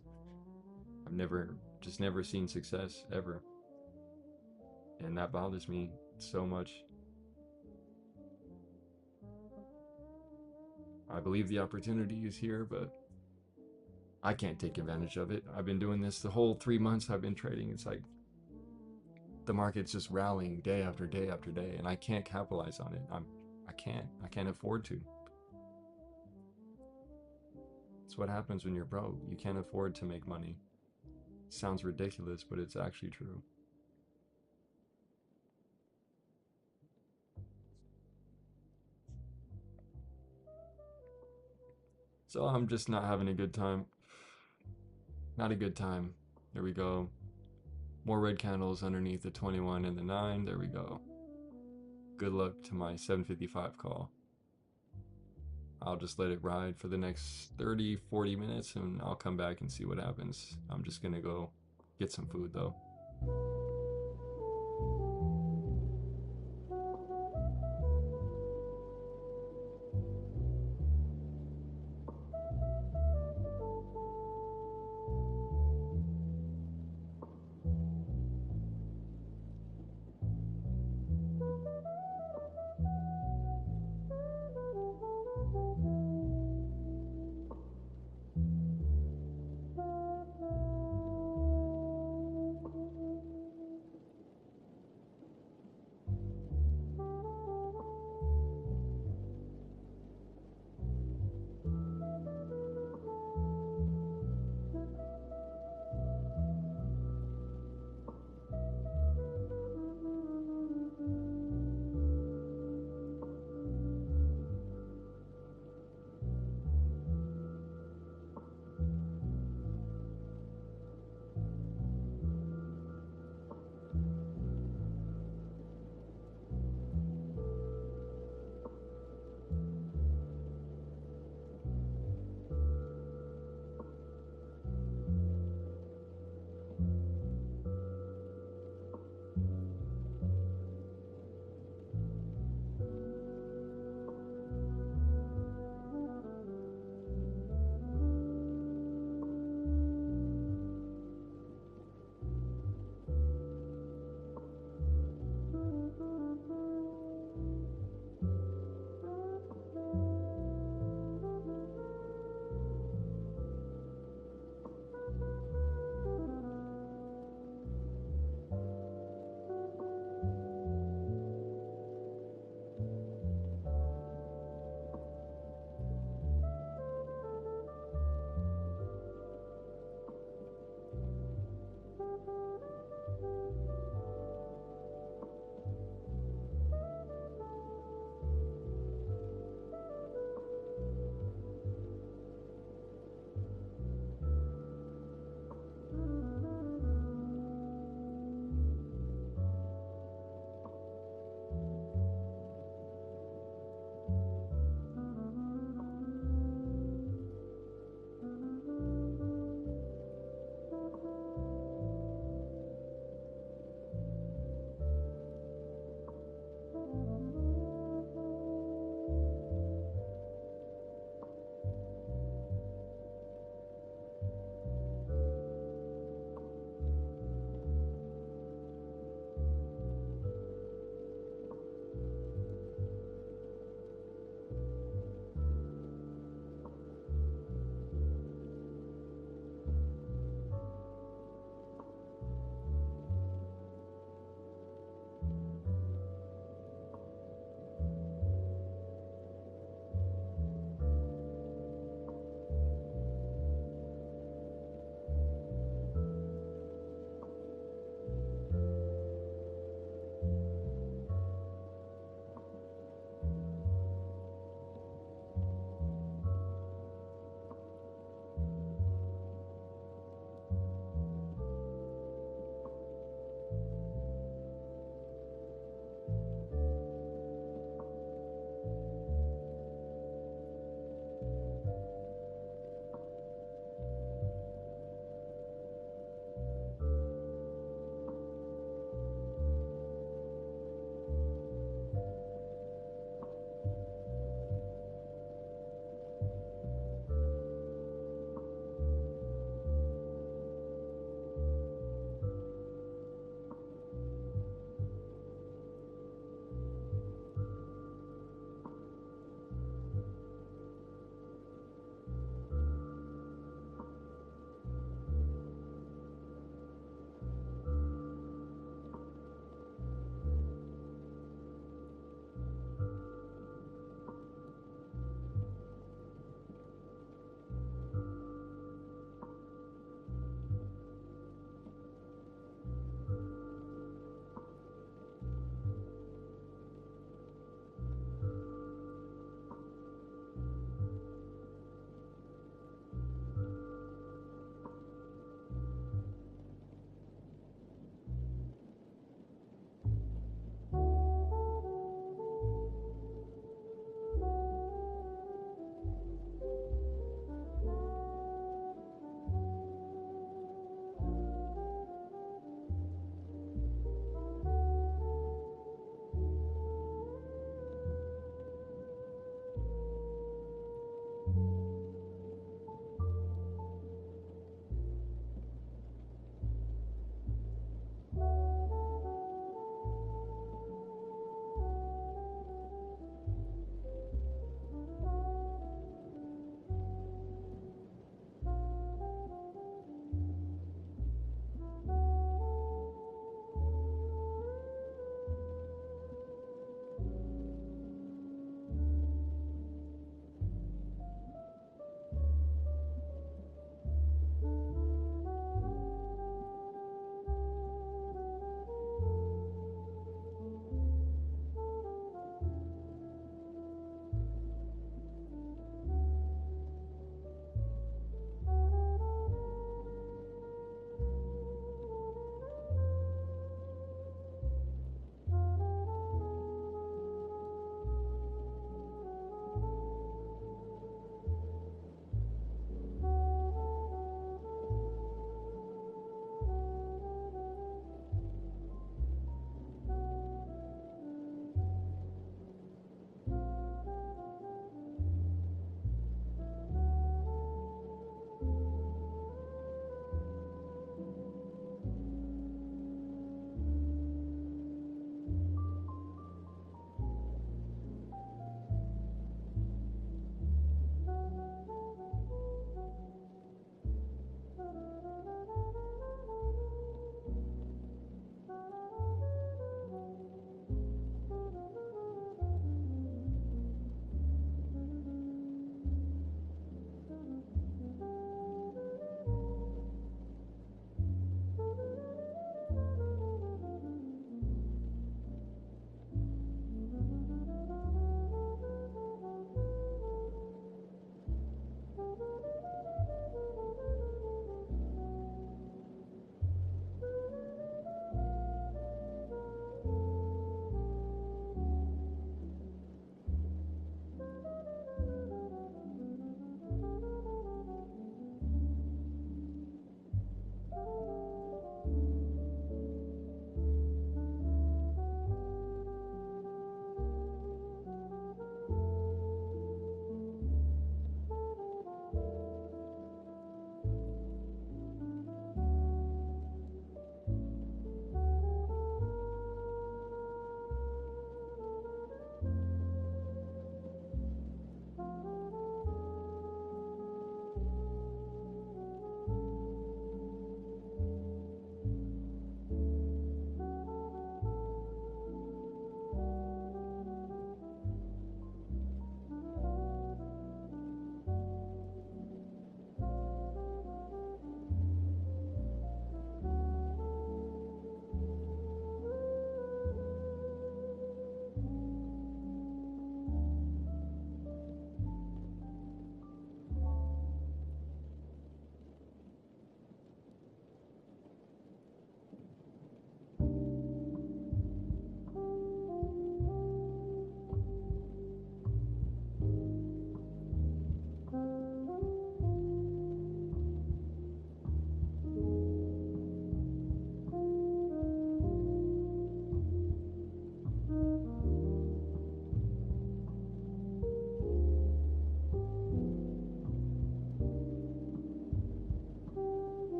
I've never seen success ever. And that bothers me so much. I believe the opportunity is here, but I can't take advantage of it. I've been doing this the whole 3 months I've been trading. It's like the market's just rallying day after day after day, and I can't capitalize on it. I can't afford to. It's what happens when you're broke. You can't afford to make money. It sounds ridiculous, but it's actually true. So I'm just not having a good time. Not a good time. There we go. More red candles underneath the 21 and the 9. There we go. Good luck to my 755 call. I'll just let it ride for the next 30, 40 minutes and I'll come back and see what happens. I'm just gonna go get some food though.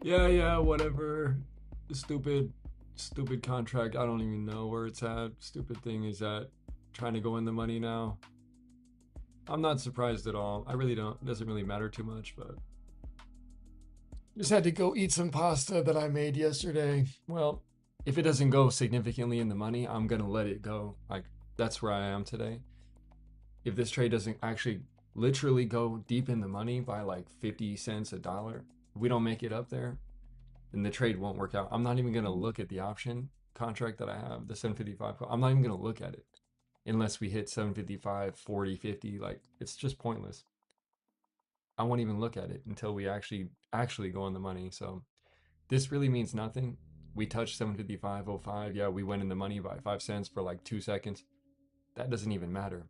Yeah, whatever. Stupid, stupid contract. I don't even know where it's at. Stupid thing is that trying to go in the money now. I'm not surprised at all. I really don't. It doesn't really matter too much, but just had to go eat some pasta that I made yesterday. Well, if it doesn't go significantly in the money, I'm gonna let it go. Like that's where I am today. If this trade doesn't actually literally go deep in the money by like 50 cents a dollar, if we don't make it up there, then the trade won't work out. I'm not even gonna look at the option contract that I have, the 755. I'm not even gonna look at it unless we hit 755, 40, 50. Like it's just pointless. I won't even look at it until we actually go on the money. So this really means nothing. We touched 755.05. Yeah, we went in the money by 5 cents for like 2 seconds. That doesn't even matter.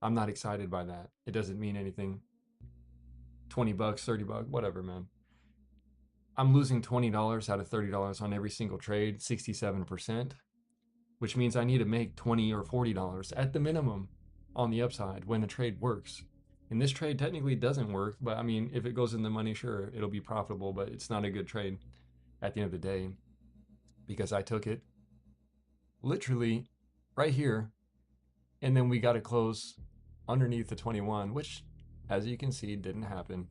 I'm not excited by that. It doesn't mean anything. 20 bucks, 30 bucks, whatever, man. I'm losing $20 out of $30 on every single trade, 67%, which means I need to make $20 or $40 at the minimum on the upside when the trade works. And this trade technically doesn't work, but I mean, if it goes in the money, sure, it'll be profitable, but it's not a good trade at the end of the day because I took it literally right here, and then we got to close underneath the 21, which, as you can see, didn't happen.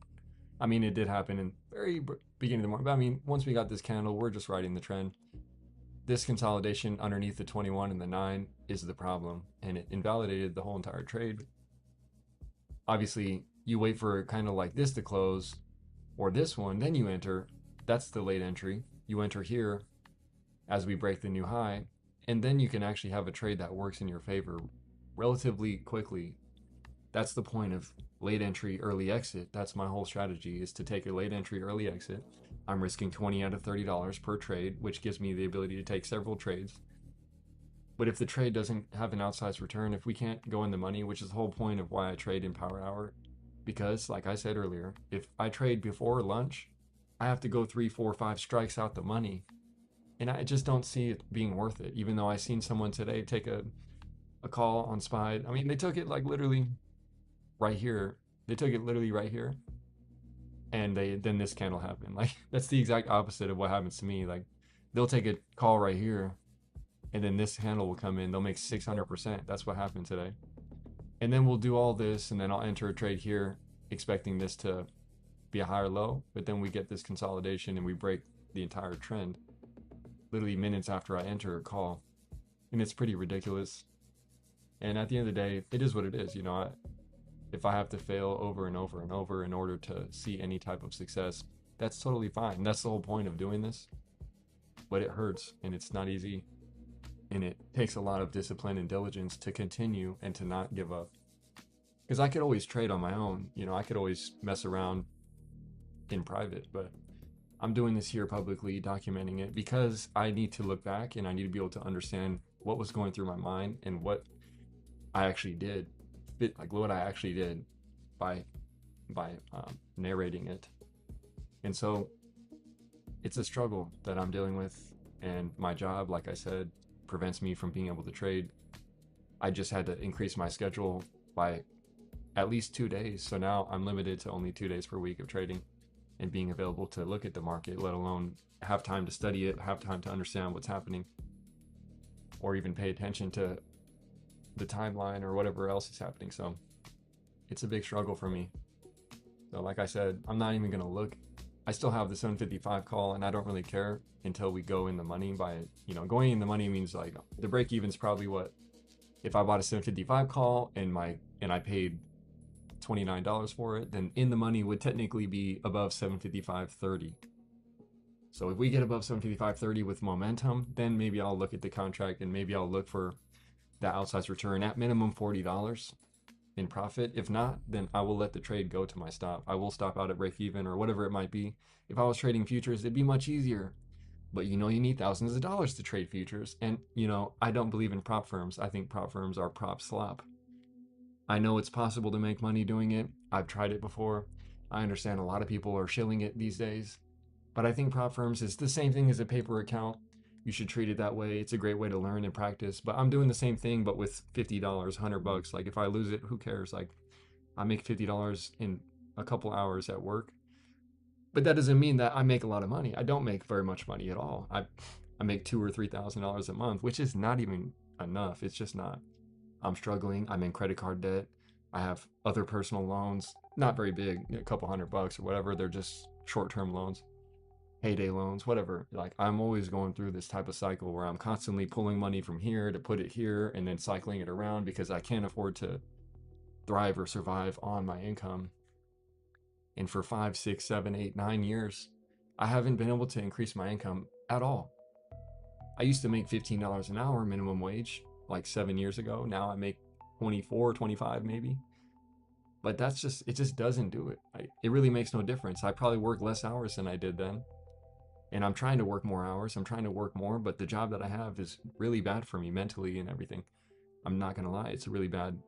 I mean, it did happen in very beginning of the morning, but I mean, once we got this candle, we're just riding the trend. This consolidation underneath the 21 and the 9 is the problem, and it invalidated the whole entire trade. Obviously, you wait for kind of like this to close or this one, then you enter. That's the late entry. You enter here as we break the new high, and then you can actually have a trade that works in your favor relatively quickly. That's the point of late entry, early exit. That's my whole strategy is to take a late entry, early exit. I'm risking 20 out of $30 per trade, which gives me the ability to take several trades. But if the trade doesn't have an outsized return, if we can't go in the money, which is the whole point of why I trade in Power Hour, because like I said earlier, if I trade before lunch, I have to go 3, 4, 5 strikes out the money. And I just don't see it being worth it, even though I seen someone today take a call on SPY. I mean, they took it like literally right here. They took it literally right here. And then this candle happened. Like that's the exact opposite of what happens to me. Like they'll take a call right here and then this handle will come in. They'll make 600%. That's what happened today. And then we'll do all this, and then I'll enter a trade here, expecting this to be a higher low. But then we get this consolidation and we break the entire trend, literally minutes after I enter a call, and it's pretty ridiculous. And at the end of the day, it is what it is. If I have to fail over and over and over in order to see any type of success, that's totally fine. That's the whole point of doing this. But it hurts, and it's not easy. And it takes a lot of discipline and diligence to continue and to not give up. Because I could always trade on my own. I could always mess around in private, but I'm doing this here publicly, documenting it because I need to look back and I need to be able to understand what was going through my mind and what I actually did, like what I actually did by narrating it. And so it's a struggle that I'm dealing with, and my job, like I said, prevents me from being able to trade. I just had to increase my schedule by at least 2 days. So now I'm limited to only 2 days per week of trading and being available to look at the market, let alone have time to study it, have time to understand what's happening, or even pay attention to the timeline or whatever else is happening. So it's a big struggle for me. So like I said, I'm not even going to look. I still have the 755 call, and I don't really care until we go in the money by, going in the money means like the break even's probably what, if I bought a 755 call and I paid $29 for it, then in the money would technically be above 755.30. So if we get above 755.30 with momentum, then maybe I'll look at the contract and maybe I'll look for that outsized return at minimum $40 in profit. If not, then I will let the trade go to my stop. I will stop out at break even or whatever it might be. If I was trading futures, it'd be much easier. But you need thousands of dollars to trade futures. And, I don't believe in prop firms. I think prop firms are prop slop. I know it's possible to make money doing it. I've tried it before. I understand a lot of people are shilling it these days. But I think prop firms is the same thing as a paper account. You should treat it that way. It's a great way to learn and practice. But I'm doing the same thing, but with $50, $100. Like if I lose it, who cares? Like I make $50 in a couple hours at work. But that doesn't mean that I make a lot of money. I don't make very much money at all. I make $2,000 or $3,000 a month, which is not even enough. It's just not. I'm struggling. I'm in credit card debt. I have other personal loans, not very big, a couple $100 or whatever. They're just short-term loans, payday loans, whatever. Like I'm always going through this type of cycle where I'm constantly pulling money from here to put it here and then cycling it around because I can't afford to thrive or survive on my income. And for 5, 6, 7, 8, 9 years, I haven't been able to increase my income at all. I used to make $15 an hour minimum wage like 7 years ago. Now I make 24, 25 maybe. But that's just, it just doesn't do it. It really makes no difference. I probably work less hours than I did then. And I'm trying to work more hours. I'm trying to work more, but the job that I have is really bad for me mentally and everything. I'm not going to lie. It's a really bad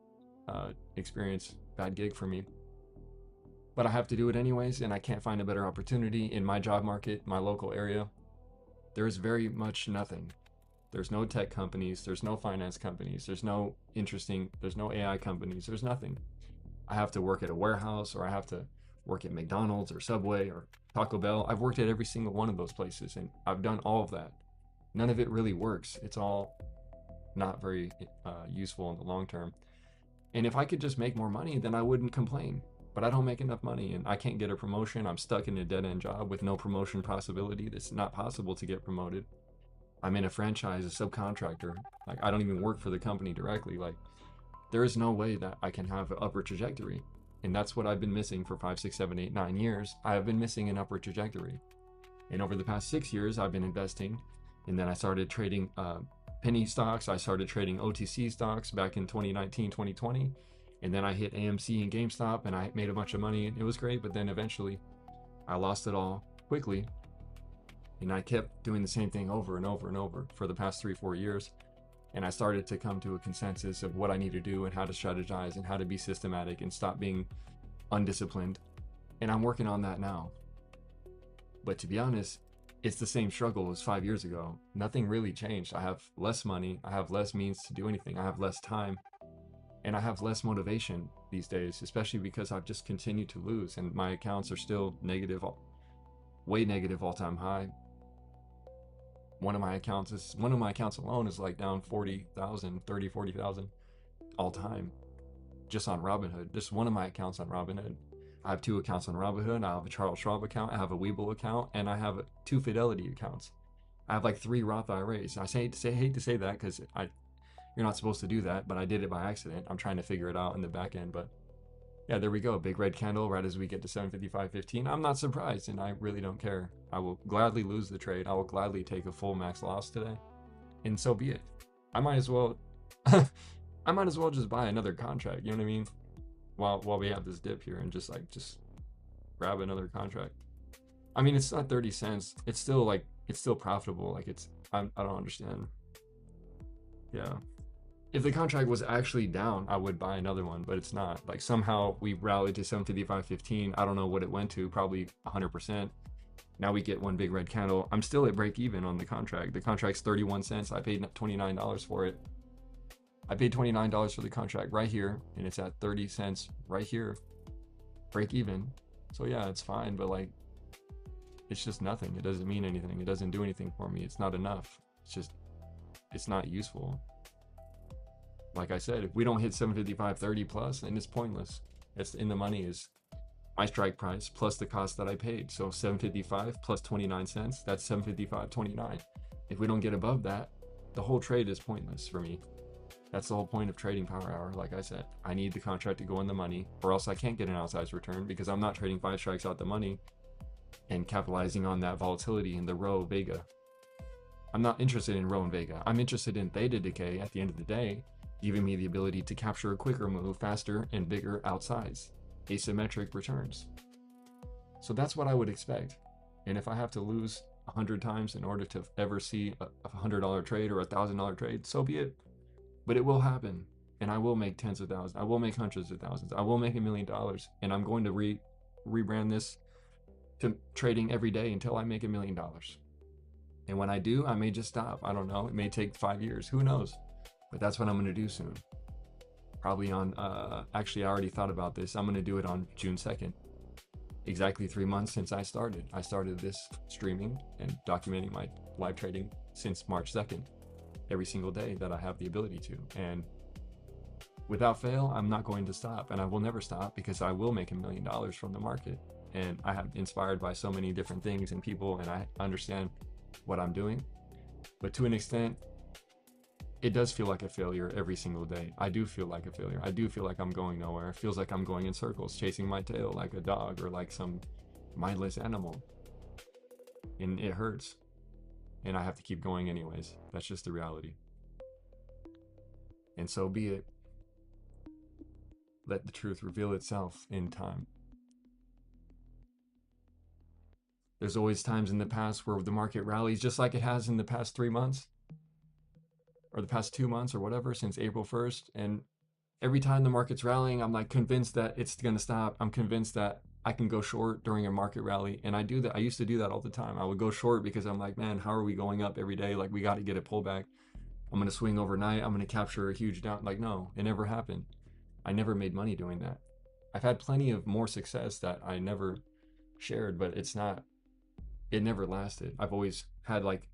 experience, bad gig for me. But I have to do it anyways, and I can't find a better opportunity in my job market, my local area. There is very much nothing. There's no tech companies, there's no finance companies, there's no AI companies, there's nothing. I have to work at a warehouse, or I have to work at McDonald's or Subway or Taco Bell. I've worked at every single one of those places, and I've done all of that. None of it really works. It's all not very useful in the long term. And if I could just make more money, then I wouldn't complain. But I don't make enough money, and I can't get a promotion. I'm stuck in a dead-end job with no promotion possibility. It's not possible to get promoted. I'm in a franchise, a subcontractor. Like, I don't even work for the company directly. Like, there is no way that I can have an upward trajectory. And that's what I've been missing for 5, 6, 7, 8, 9 years. I have been missing an upward trajectory. And over the past 6 years, I've been investing. And then I started trading penny stocks. I started trading OTC stocks back in 2019, 2020. And then I hit AMC and GameStop, and I made a bunch of money, and it was great. But then eventually, I lost it all quickly. And I kept doing the same thing over and over and over for the past 3, 4 years. And I started to come to a consensus of what I need to do and how to strategize and how to be systematic and stop being undisciplined. And I'm working on that now. But to be honest, it's the same struggle as 5 years ago. Nothing really changed. I have less money. I have less means to do anything. I have less time. And I have less motivation these days, especially because I've just continued to lose and my accounts are still negative, way negative all-time high. One of my accounts alone is like down 40,000, 30, 40,000 all time just on Robinhood. Just one of my accounts on Robinhood. I have 2 accounts on Robinhood. I have a Charles Schwab account. I have a Webull account, and I have 2 Fidelity accounts. I have like 3 Roth IRAs. I hate to say that because you're not supposed to do that, but I did it by accident. I'm trying to figure it out in the back end, but yeah, there we go. Big red candle right as we get to 755.15. I'm not surprised, and I really don't care. I will gladly lose the trade. I will gladly take a full max loss today, and so be it. I might as well, I might as well just buy another contract. You know what I mean? While we have this dip here, and just grab another contract. I mean, it's not 30 cents. It's still profitable. Like I don't understand. Yeah. If the contract was actually down, I would buy another one, but it's not. Like somehow we rallied to 755.15. I don't know what it went to, probably 100%. Now we get one big red candle. I'm still at break even on the contract. The contract's 31 cents. I paid $29 for it. I paid $29 for the contract right here, and it's at 30 cents right here. Break even. So yeah, it's fine, but like, it's just nothing. It doesn't mean anything. It doesn't do anything for me. It's not enough. It's not useful. Like I said, if we don't hit 755.30 plus, then it's pointless. It's in the money is my strike price plus the cost that I paid. So 755 plus 29 cents, that's 755.29. If we don't get above that, the whole trade is pointless for me. That's the whole point of trading Power Hour. Like I said, I need the contract to go in the money, or else I can't get an outsized return because I'm not trading 5 strikes out the money and capitalizing on that volatility in the Rho Vega. I'm not interested in Rho and Vega. I'm interested in theta decay at the end of the day, giving me the ability to capture a quicker move, faster and bigger outsize, asymmetric returns. So that's what I would expect. And if I have to lose 100 times in order to ever see a $100 trade or a $1,000 trade, so be it. But it will happen, and I will make tens of thousands. I will make hundreds of thousands. I will make $1 million, and I'm going to rebrand this to trading every day until I make $1 million. And when I do, I may just stop. I don't know. It may take 5 years. Who knows? But that's what I'm going to do soon. Probably on, actually, I already thought about this. I'm going to do it on June 2nd. exactly 3 months since I started. I started this streaming and documenting my live trading since March 2nd, every single day that I have the ability to. And without fail, I'm not going to stop, and I will never stop, because I will make $1 million from the market. And I have inspired by so many different things and people, and I understand what I'm doing. But to an extent, it does feel like a failure every single day. I do feel like a failure. I do feel like I'm going nowhere. It feels like I'm going in circles, chasing my tail like a dog or like some mindless animal. And it hurts. And I have to keep going anyways. That's just the reality. And so be it. Let the truth reveal itself in time. There's always times in the past where the market rallies just like it has in the past 3 months or the past 2 months or whatever, since April 1st. And every time the market's rallying, I'm like convinced that it's going to stop. I'm convinced that I can go short during a market rally. And I do that. I used to do that all the time. I would go short because I'm like, man, how are we going up every day? Like, we got to get a pullback. I'm going to swing overnight. I'm going to capture a huge down. Like, no, it never happened. I never made money doing that. I've had plenty of more success that I never shared, but it never lasted. I've always had like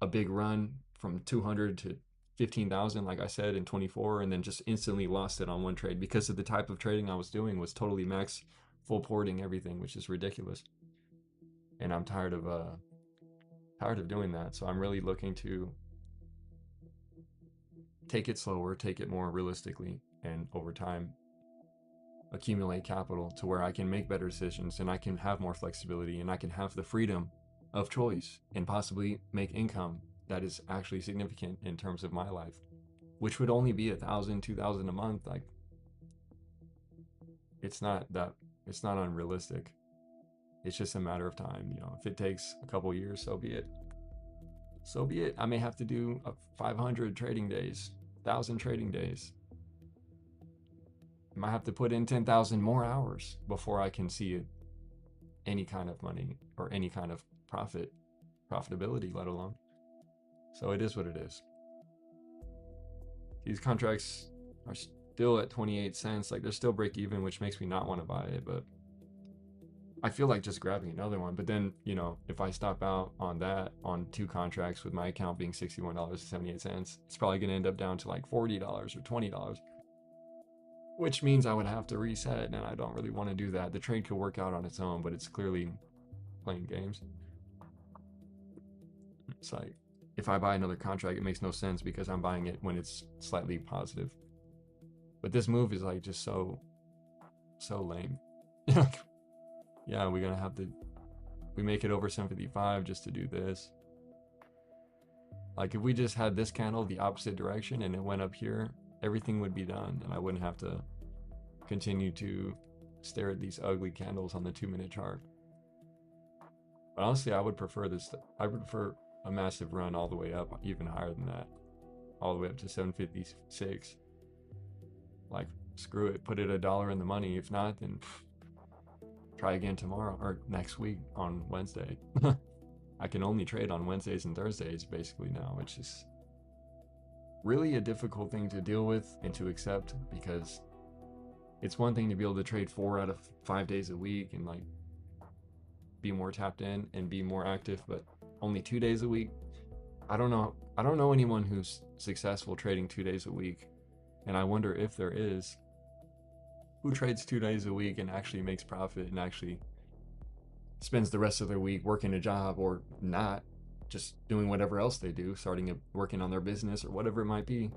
a big run from 200 to 15,000, like I said, in 24, and then just instantly lost it on one trade because of the type of trading I was doing was totally max full porting everything, which is ridiculous. And I'm tired of doing that. So I'm really looking to take it slower, take it more realistically, and over time accumulate capital to where I can make better decisions and I can have more flexibility and I can have the freedom of choice and possibly make income that is actually significant in terms of my life, which would only be 1,000, 2,000 a month. Like, it's not unrealistic. It's just a matter of time. You know, if it takes a couple years, so be it. So be it. I may have to do 500 trading days, 1,000 trading days. I might have to put in 10,000 more hours before I can see any kind of money or any kind of profitability, let alone. So it is what it is. These contracts are still at 28 cents. Like, they're still break even, which makes me not want to buy it, but I feel like just grabbing another one. But then, you know, if I stop out on that, on 2 contracts with my account being $61.78, it's probably going to end up down to like $40 or $20, which means I would have to reset, and I don't really want to do that. The trade could work out on its own, but it's clearly playing games. It's like, if I buy another contract, it makes no sense because I'm buying it when it's slightly positive. But this move is like just so lame. Yeah, we're gonna have to, we make it over 755 just to do this. Like, if we just had this candle the opposite direction and it went up here, everything would be done and I wouldn't have to continue to stare at these ugly candles on the 2-minute chart. But honestly, I would prefer this. I would prefer a massive run all the way up, even higher than that, all the way up to 756. Like, screw it, put it $1 in the money. If not, then try again tomorrow or next week on Wednesday. I can only trade on Wednesdays and Thursdays basically now, which is really a difficult thing to deal with and to accept, because it's one thing to be able to trade 4 out of 5 days a week and like be more tapped in and be more active, but only 2 days a week. I don't know anyone who's successful trading 2 days a week, and I wonder if there is, who trades 2 days a week and actually makes profit and actually spends the rest of their week working a job or not, just doing whatever else they do, working on their business or whatever it might be.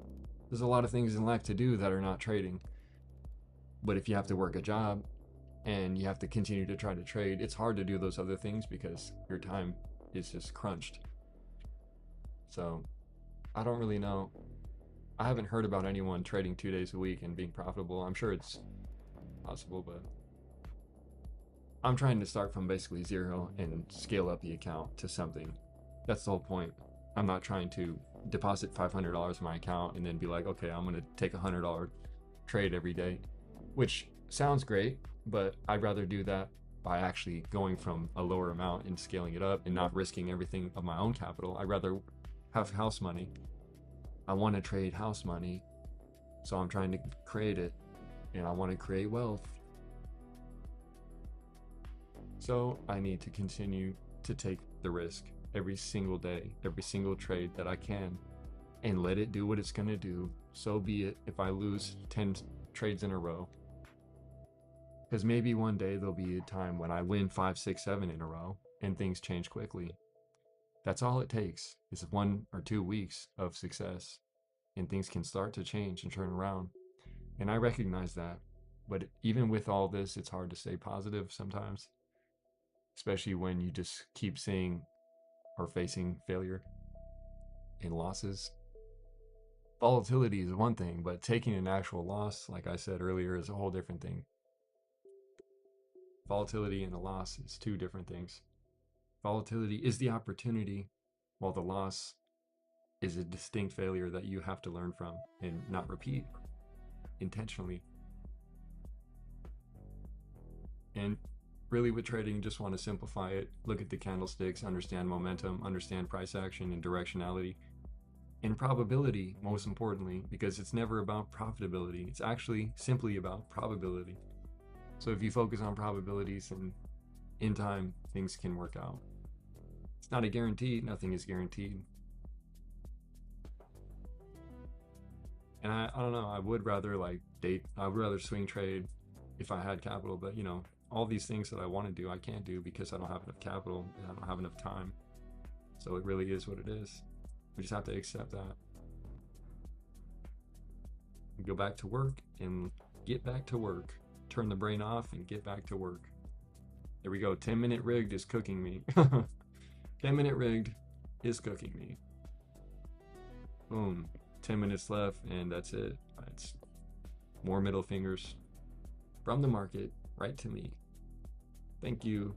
There's a lot of things in life to do that are not trading. But if you have to work a job and you have to continue to try to trade, it's hard to do those other things because your time is just crunched. So I don't really know. I haven't heard about anyone trading 2 days a week and being profitable. I'm sure it's possible, but I'm trying to start from basically zero and scale up the account to something. That's the whole point. I'm not trying to deposit $500 in my account and then be like, okay, I'm going to take $100 trade every day, which sounds great, but I'd rather do that by actually going from a lower amount and scaling it up and not risking everything of my own capital. I'd rather have house money. I want to trade house money, so I'm trying to create it, and I want to create wealth. So I need to continue to take the risk every single day, every single trade that I can, and let it do what it's going to do. So be it if I lose 10 trades in a row. Because maybe one day there'll be a time when I win 5, 6, 7 in a row and things change quickly. That's all it takes is 1 or 2 weeks of success and things can start to change and turn around. And I recognize that. But even with all this, it's hard to stay positive sometimes, especially when you just keep seeing or facing failure and losses. Volatility is one thing, but taking an actual loss, like I said earlier, is a whole different thing. Volatility and a loss is two different things. Volatility is the opportunity, while the loss is a distinct failure that you have to learn from and not repeat intentionally. And really with trading, you just want to simplify it, look at the candlesticks, understand momentum, understand price action and directionality, and probability, most importantly, because it's never about profitability. It's actually simply about probability. So if you focus on probabilities, then in time, things can work out. It's not a guarantee. Nothing is guaranteed. And I don't know, I would rather I would rather swing trade if I had capital, but you know, all these things that I want to do, I can't do because I don't have enough capital and I don't have enough time. So it really is what it is. We just have to accept that. Go back to work and get back to work. Turn the brain off and get back to work. There we go. 10-minute rigged is cooking me. 10-minute rigged is cooking me. Boom. 10 minutes left and that's it. It's more middle fingers from the market right to me. Thank you.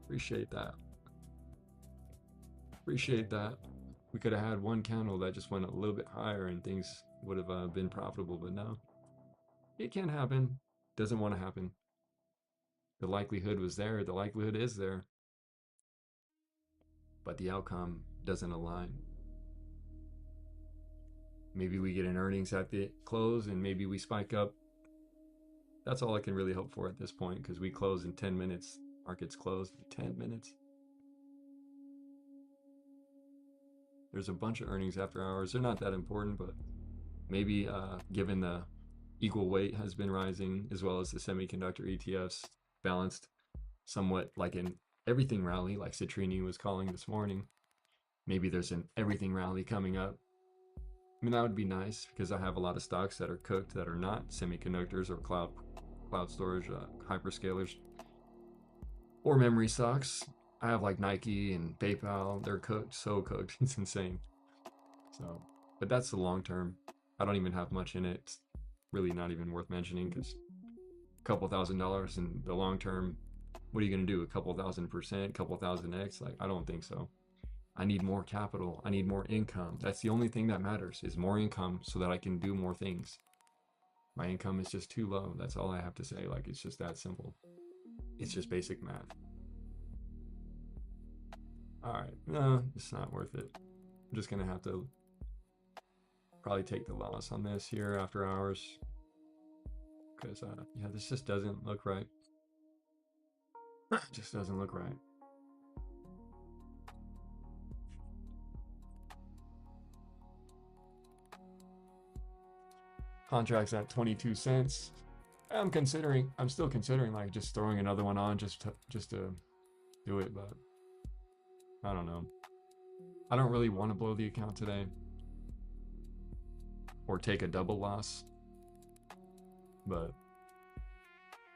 Appreciate that. Appreciate that. We could have had one candle that just went a little bit higher and things would have been profitable, but no. It can happen. Doesn't want to happen. The likelihood was there. The likelihood is there. But the outcome doesn't align. Maybe we get an earnings at the close and maybe we spike up. That's all I can really hope for at this point because we close in 10 minutes. Market's closed in 10 minutes. There's a bunch of earnings after hours. They're not that important, but maybe given the equal weight has been rising as well as the semiconductor ETFs balanced somewhat like an everything rally like Citrini was calling this morning. Maybe there's an everything rally coming up. I mean, that would be nice because I have a lot of stocks that are cooked that are not semiconductors or cloud storage, hyperscalers, or memory stocks. I have like Nike and PayPal. They're cooked, so cooked. It's insane. So, but that's the long term. I don't even have much in it. It's really not even worth mentioning because a couple $1,000s in the long term, what are you going to do? A couple %, couple thousand X? Like, I don't think so. I need more capital. I need more income. That's the only thing that matters is more income so that I can do more things. My income is just too low. That's all I have to say. Like, it's just that simple. It's just basic math. All right. No, it's not worth it. I'm just going to have to probably take the loss on this here after hours. Because, yeah, this just doesn't look right. It just doesn't look right. Contracts at 22 cents. I'm still considering like just throwing another one on just to do it, but I don't know. I don't really want to blow the account today or take a double loss, but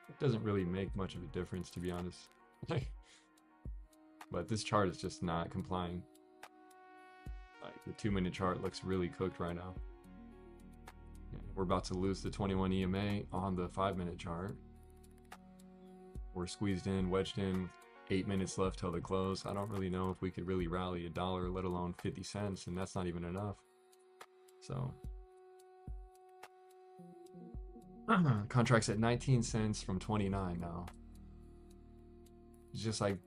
it doesn't really make much of a difference, to be honest. But this chart is just not complying. Like the 2-minute chart looks really cooked right now. We're about to lose the 21 EMA on the 5-minute chart. We're squeezed in, wedged in, 8 minutes left till the close. I don't really know if we could really rally $1, let alone 50 cents, and that's not even enough. So, contracts at 19 cents from 29 now. It's just like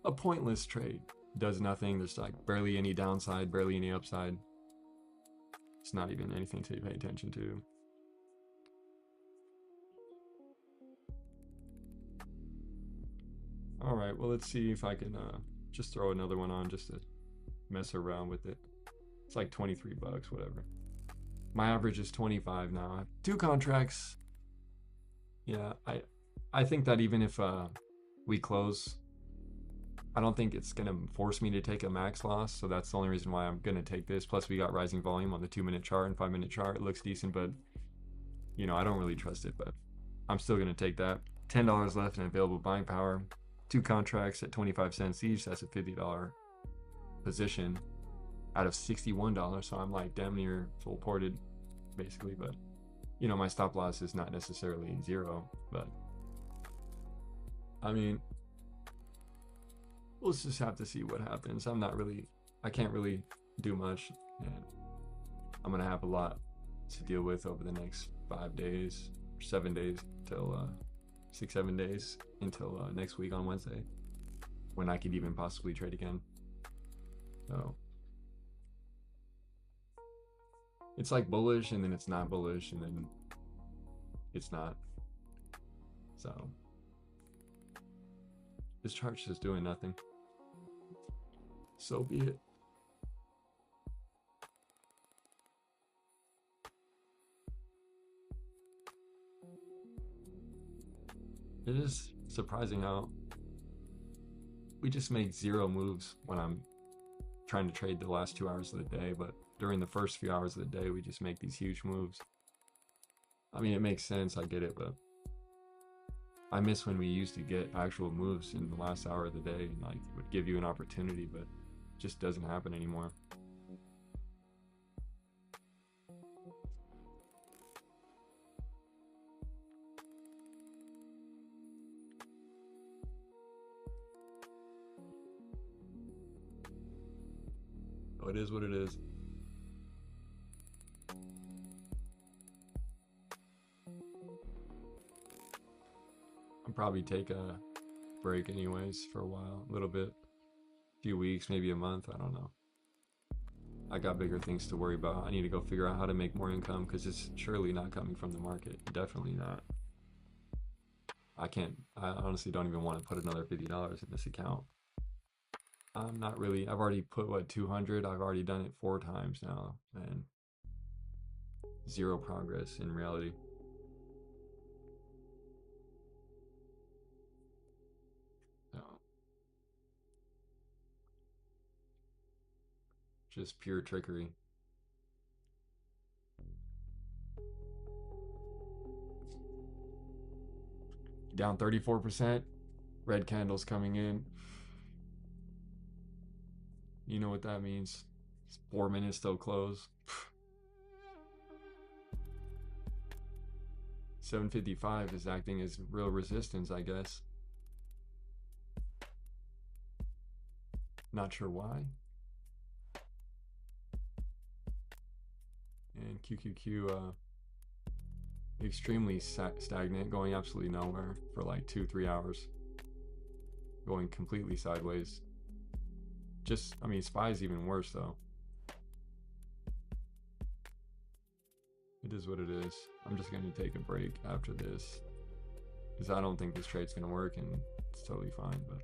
a pointless trade. Does nothing. There's like barely any downside, barely any upside. It's not even anything to pay attention to. All right, well, let's see if I can just throw another one on just to mess around with it. It's like 23 bucks, whatever. My average is 25 now. I have 2 contracts. Yeah, I think that even if we close, I don't think it's gonna force me to take a max loss, so that's the only reason why I'm gonna take this. Plus, we got rising volume on the 2-minute chart and 5-minute chart. It looks decent, but you know, I don't really trust it. But I'm still gonna take that. $10 left in available buying power. 2 contracts at 25 cents each. That's a $50 position out of $61. So I'm like damn near full ported, basically. But you know, my stop loss is not necessarily 0, but I mean, we'll just have to see what happens. I can't really do much, and I'm gonna have a lot to deal with over the next 5 days, 7 days till 6-7 days until next week on Wednesday, when I could even possibly trade again. So it's like bullish, and then it's not bullish, and then it's not. So this chart's just doing nothing. So be it. It is surprising how we just make 0 moves when I'm trying to trade the last 2 hours of the day, but during the first few hours of the day, we just make these huge moves. I mean, it makes sense, I get it, but I miss when we used to get actual moves in the last hour of the day, and like it would give you an opportunity, but it just doesn't happen anymore. So it is what it is. I'll probably take a break anyways for a while, a little bit, a few weeks, maybe a month, I don't know. I got bigger things to worry about. I need to go figure out how to make more income, because it's surely not coming from the market. Definitely not. I honestly don't even want to put another $50 in this account. I'm not really, I've already put what, 200? I've already done it 4 times now, and 0 progress in reality. So, just pure trickery. Down 34%. Red candles coming in. You know what that means. It's 4 minutes till close. 755 is acting as real resistance, I guess. Not sure why. And QQQ extremely stagnant, going absolutely nowhere for like 2-3 hours, going completely sideways. Just, I mean, SPY's even worse though. It is what it is. I'm just going to take a break after this, because I don't think this trade's going to work, and it's totally fine, but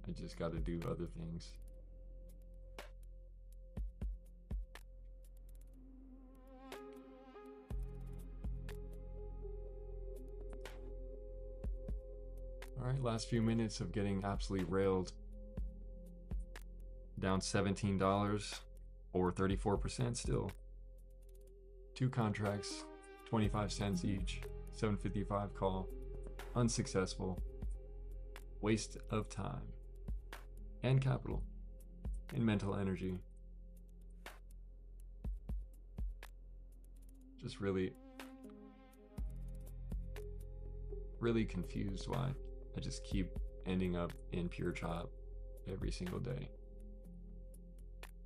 I just got to do other things. Alright, last few minutes of getting absolutely railed. Down $17 or 34% still. 2 contracts, 25 cents each, 755 call. Unsuccessful. Waste of time and capital and mental energy. Just really confused why I just keep ending up in pure chop every single day.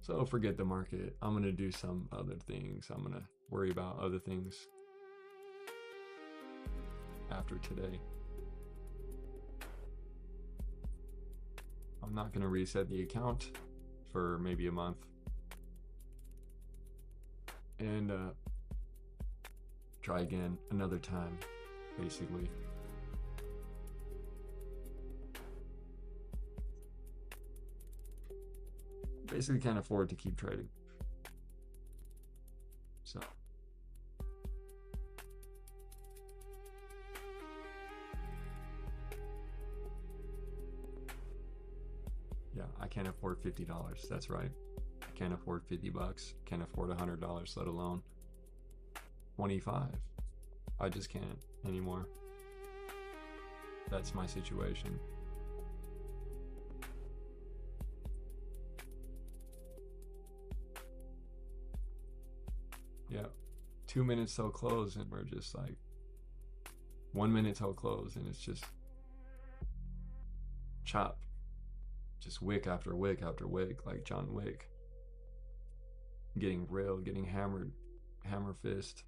So forget the market. I'm gonna do some other things. I'm gonna worry about other things after today. I'm not gonna reset the account for maybe a month, and try again another time, basically. basically can't afford to keep trading. So yeah, I can't afford $50. That's right. I can't afford $50. Can't afford $100, let alone 25. I just can't anymore. That's my situation. Yeah. 2 minutes till close, and we're just like 1 minute till close, and it's just chop. Just wick after wick after wick, like John Wick. Getting railed, getting hammered, hammer fist.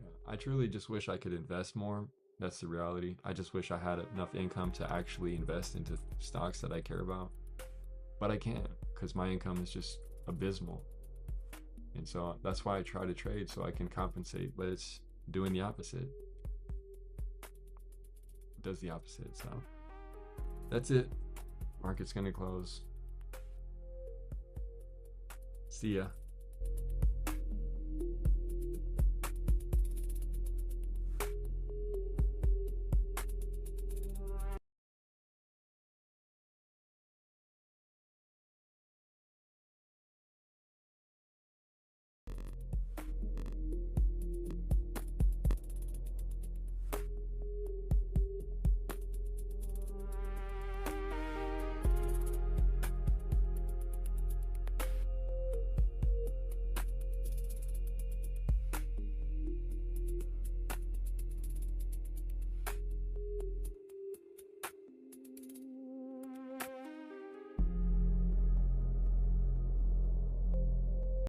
Yeah. I truly just wish I could invest more. That's the reality. I just wish I had enough income to actually invest into stocks that I care about. But I can't because my income is just abysmal. And so that's why I try to trade so I can compensate, but it's doing the opposite. It does the opposite. So that's it. Market's gonna close. See ya.